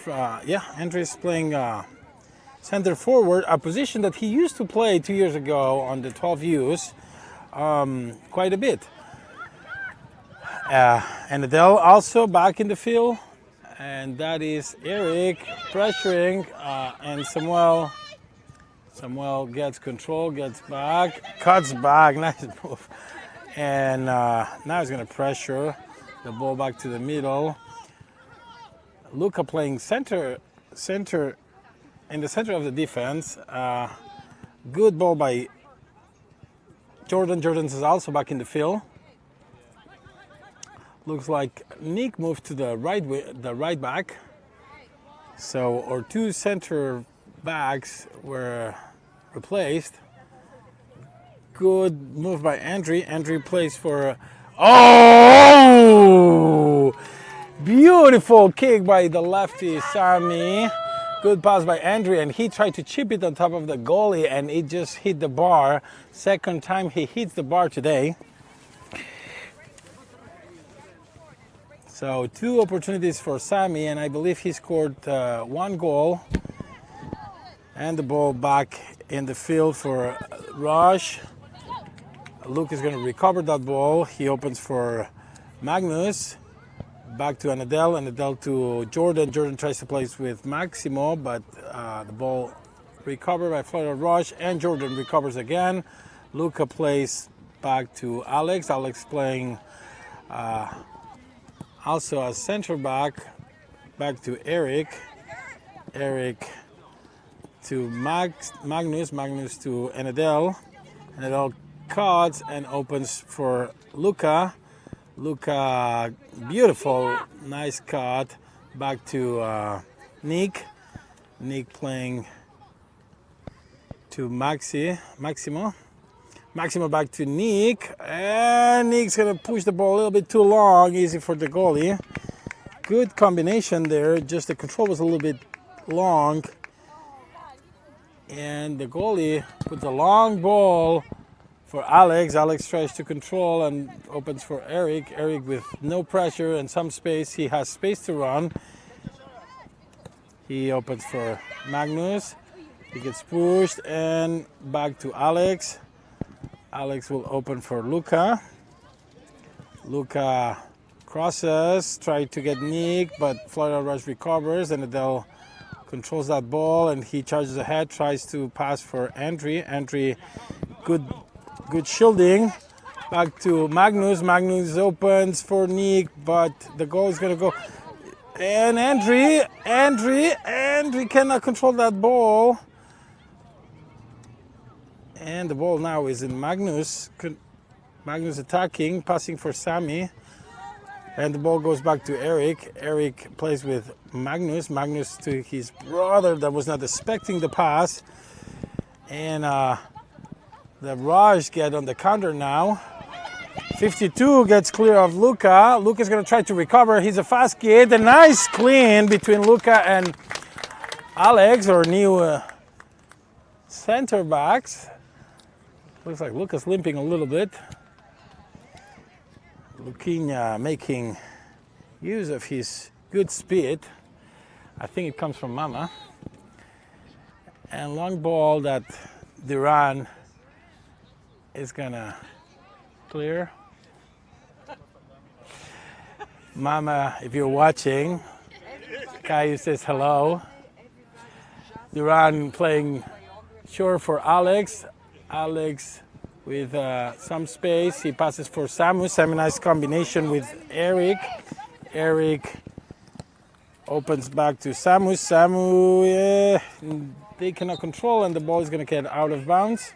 Andrew is playing center forward, a position that he used to play 2 years ago on the 12Us quite a bit. And Adele also back in the field, and that is Eric pressuring, and Samuel gets control, gets back, cuts back, nice move. And now he's going to pressure the ball back to the middle. Luca playing center in the center of the defense. Good ball by Jordan. Jordan is also back in the field. Looks like Nick moved to the right back. So our two center backs were replaced. Good move by Andrew. Andrew plays for. Oh! Beautiful kick by the lefty Sammy. Good pass by Andrew, and he tried to chip it on top of the goalie, and it just hit the bar. Second time he hits the bar today. So 2 opportunities for Sammy, and I believe he scored 1 goal. And the ball back in the field for Raj. Luke is going to recover that ball. He opens for Magnus. Back to Anadel. Anadel to Jordan. Jordan tries to place with Maximo, but the ball recovered by Florida Raj, and Jordan recovers again. Luca plays back to Alex. Alex playing also a center back to Eric. Eric to Magnus. Magnus to Anadel. Anadel cuts and opens for Luca. Luca, beautiful, nice cut. Back to Nick. Nick playing to Maximo. Maximo back to Nick. And Nick's going to push the ball a little bit too long. Easy for the goalie. Good combination there. Just the control was a little bit long. And the goalie puts a long ball for Alex. Alex tries to control and opens for Eric. Eric with no pressure and some space. He has space to run. He opens for Magnus. He gets pushed and back to Alex. Alex will open for Luca. Luca crosses, try to get Nick, but Florida Rush recovers, and Adele controls that ball, and he charges ahead, tries to pass for Andrew. Andrew, good shielding. Back to Magnus. Magnus opens for Nick, but the goal is going to go. And Andrew cannot control that ball. And the ball now is in Magnus. Magnus attacking, passing for Sammy. And the ball goes back to Eric. Eric plays with Magnus. Magnus to his brother that was not expecting the pass. And the Raj get on the counter now. 52 gets clear of Luca. Luca's going to try to recover. He's a fast kid. A nice clean between Luca and Alex, our new center backs. Looks like Luca's limping a little bit. Luquinha making use of his good speed. I think it comes from Mama. And long ball that Duran is gonna clear. Mama, if you're watching, Caillou says hello. Duran playing short for Alex. Alex with some space. He passes for Samu. Samu, nice combination with Eric. Eric opens back to Samu. Samu, they cannot control, and the ball is going to get out of bounds.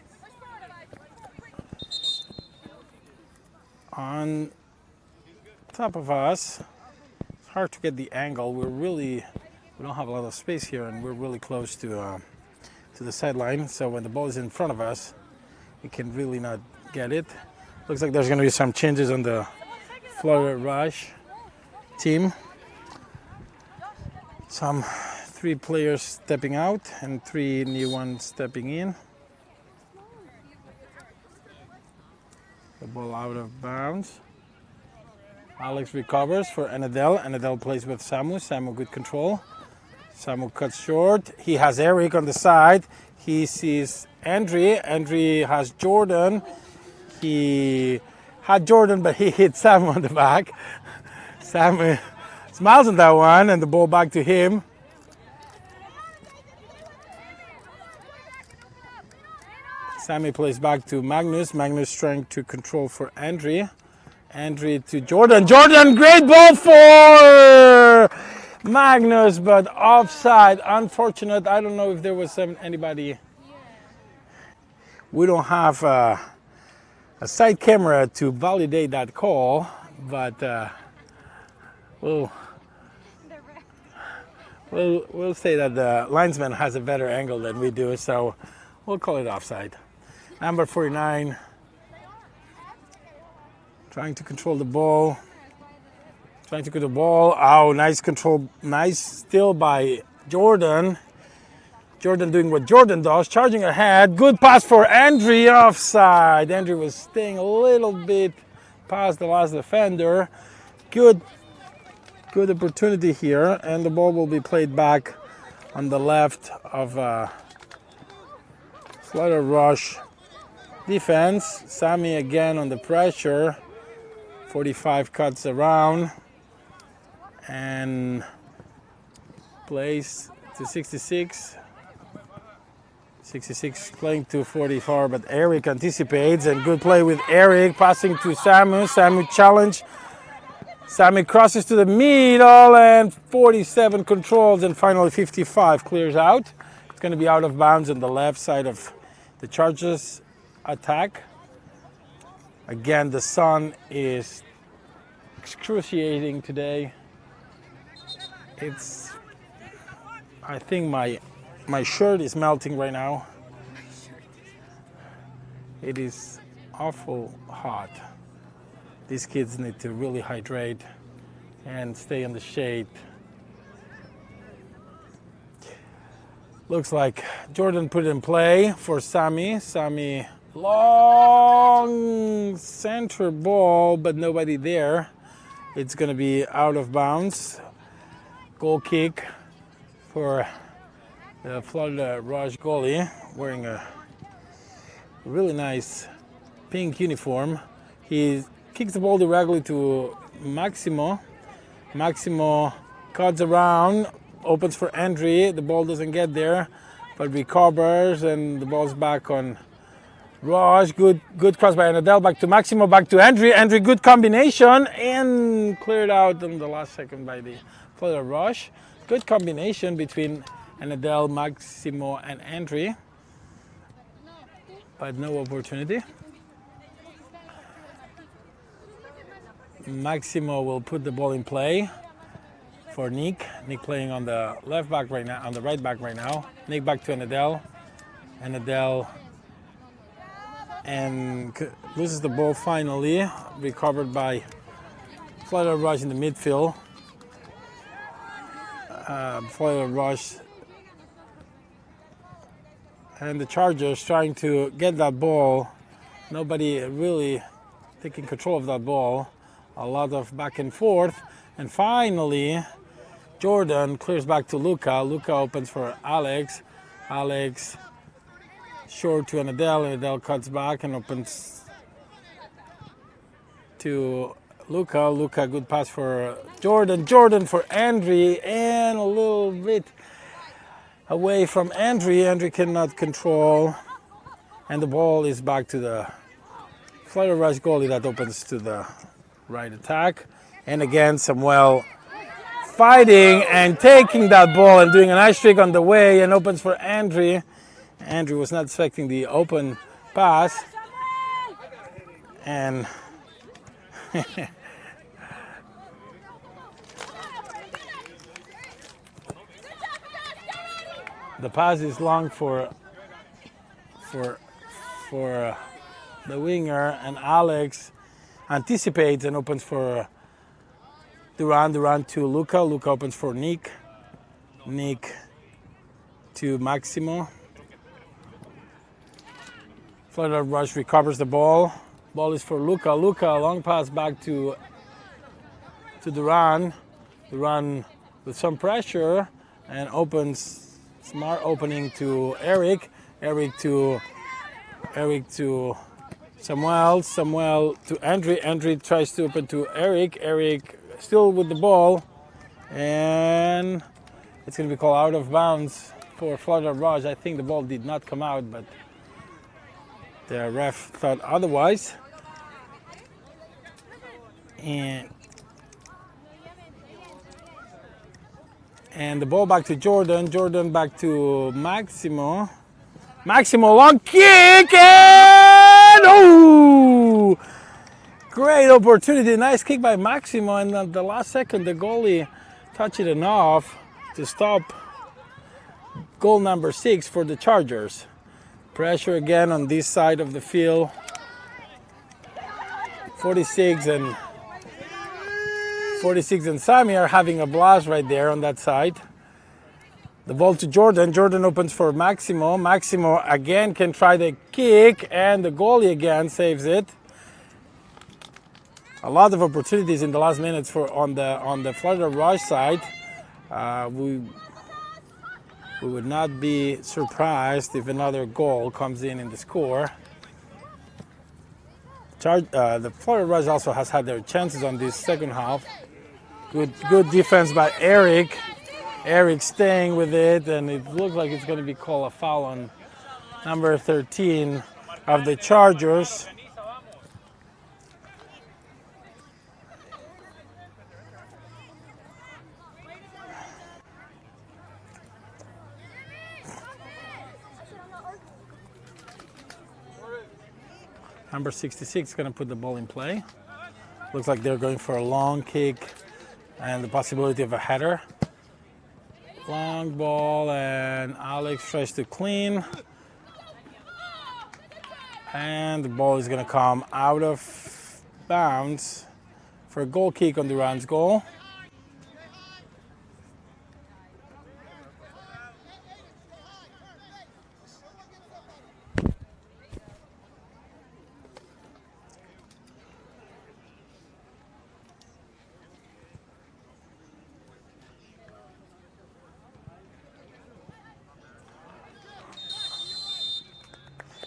on top of us. It's hard to get the angle. We don't have a lot of space here, and we're really close to the sideline. So when the ball is in front of us, we can really not get it. Looks like there's going to be some changes on the Florida Rush team. Some 3 players stepping out and 3 new ones stepping in. The ball out of bounds. Alex recovers for Anadel. Anadel plays with Samu. Samu good control. Samu cuts short. He has Eric on the side. He sees Andre. Andre has Jordan. He had Jordan, but he hit Samu on the back. Samu smiles on that one, and the ball back to him. Sammy plays back to Magnus. Magnus trying to control for Andre. Andre to Jordan. Jordan, great ball for Magnus, but offside. Unfortunate. I don't know if there was anybody. We don't have a side camera to validate that call, but we'll say that the linesman has a better angle than we do, so we'll call it offside. Number 49, trying to control the ball. Oh, nice control. Nice steal by Jordan. Jordan doing what Jordan does, charging ahead. Good pass for Andre, offside. Andre was staying a little bit past the last defender. Good opportunity here, and the ball will be played back on the left of Florida Rush defense. Sammy again on the pressure. 45 cuts around and plays to 66. 66 playing to 44, but Eric anticipates, and good play with Eric, passing to Samu. Samu challenge. Sammy crosses to the middle, and 47 controls, and finally 55 clears out. It's going to be out of bounds on the left side of the Chargers attack. Again, the sun is excruciating today. I think my shirt is melting right now. It is awful hot. These kids need to really hydrate and stay in the shade. Looks like Jordan put it in play for Sammy. Sammy, long center ball, but nobody there. It's going to be out of bounds. Goal kick for the Florida Rush goalie, wearing a really nice pink uniform. He kicks the ball directly to Maximo. Maximo cuts around, opens for Andre. The ball doesn't get there, but recovers, and the ball's back on Rush. Good cross by Anadel. Back to Maximo, back to Andre. Andre, good combination, and cleared out on the last second by the Florida Rush. Good combination between Anadel, Maximo, and Andre, but no opportunity. Maximo will put the ball in play for Nick. Nick playing on the left back right now, on the right back right now. Nick back to Anadel. Anadel and loses the ball finally, recovered by Florida Rush in the midfield. Florida Rush and the Chargers trying to get that ball. Nobody really taking control of that ball. A lot of back and forth. And finally, Jordan clears back to Luca. Luca opens for Alex. Alex short to Anadel. Anadel cuts back and opens to Luca. Luca, good pass for Jordan. Jordan for Andre, and a little bit away from Andre. Andre cannot control, and the ball is back to the Florida Rush goalie that opens to the right attack. And again, Samuel fighting and taking that ball and doing a nice trick on the way, and opens for Andre. Andre was not expecting the open pass, and The pass is long for the winger, and Alex anticipates and opens for Duran. Duran to Luca. Luca opens for Nick. Nick to Maximo. Flutter Rush recovers the ball. Ball is for Luca. Luca, long pass back to Duran. Duran with some pressure and opens, smart opening to Eric. Eric to Samuel. Samuel to Andre. Andre tries to open to Eric. Eric still with the ball, and it's going to be called out of bounds for Florida Raj. I think the ball did not come out, but the ref thought otherwise. And the ball back to Jordan. Jordan back to Maximo. Maximo, long kick, and oh! Great opportunity, nice kick by Maximo, and at the last second the goalie touched it enough to stop goal number 6 for the Chargers. Pressure again on this side of the field. 46 and Sammy are having a blast right there on that side. The ball to Jordan. Jordan opens for Maximo. Maximo again can try the kick, and the goalie again saves it. A lot of opportunities in the last minutes for on the Florida Rush side. We would not be surprised if another goal comes in the score. The Florida Rush also has had their chances on this second half. Good defense by Eric. Eric staying with it, and it looks like it's going to be called a foul on number 13 of the Chargers. Number 66 is going to put the ball in play. Looks like they're going for a long kick and the possibility of a header. Long ball, and Alex tries to clean. And the ball is going to come out of bounds for a goal kick on Duran's goal.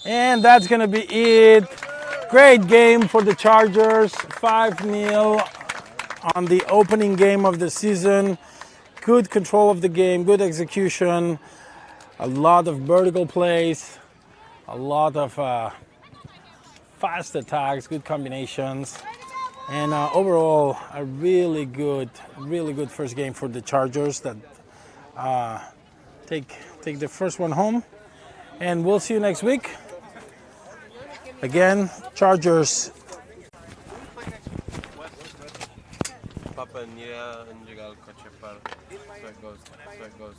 And that's going to be it. Great game for the Chargers. 5-0 on the opening game of the season. Good control of the game, good execution. A lot of vertical plays. A lot of fast attacks, good combinations. And overall, a really good first game for the Chargers that take the first one home. And we'll see you next week. Again, Chargers. Papa, ni a llegar al coche para. So it goes.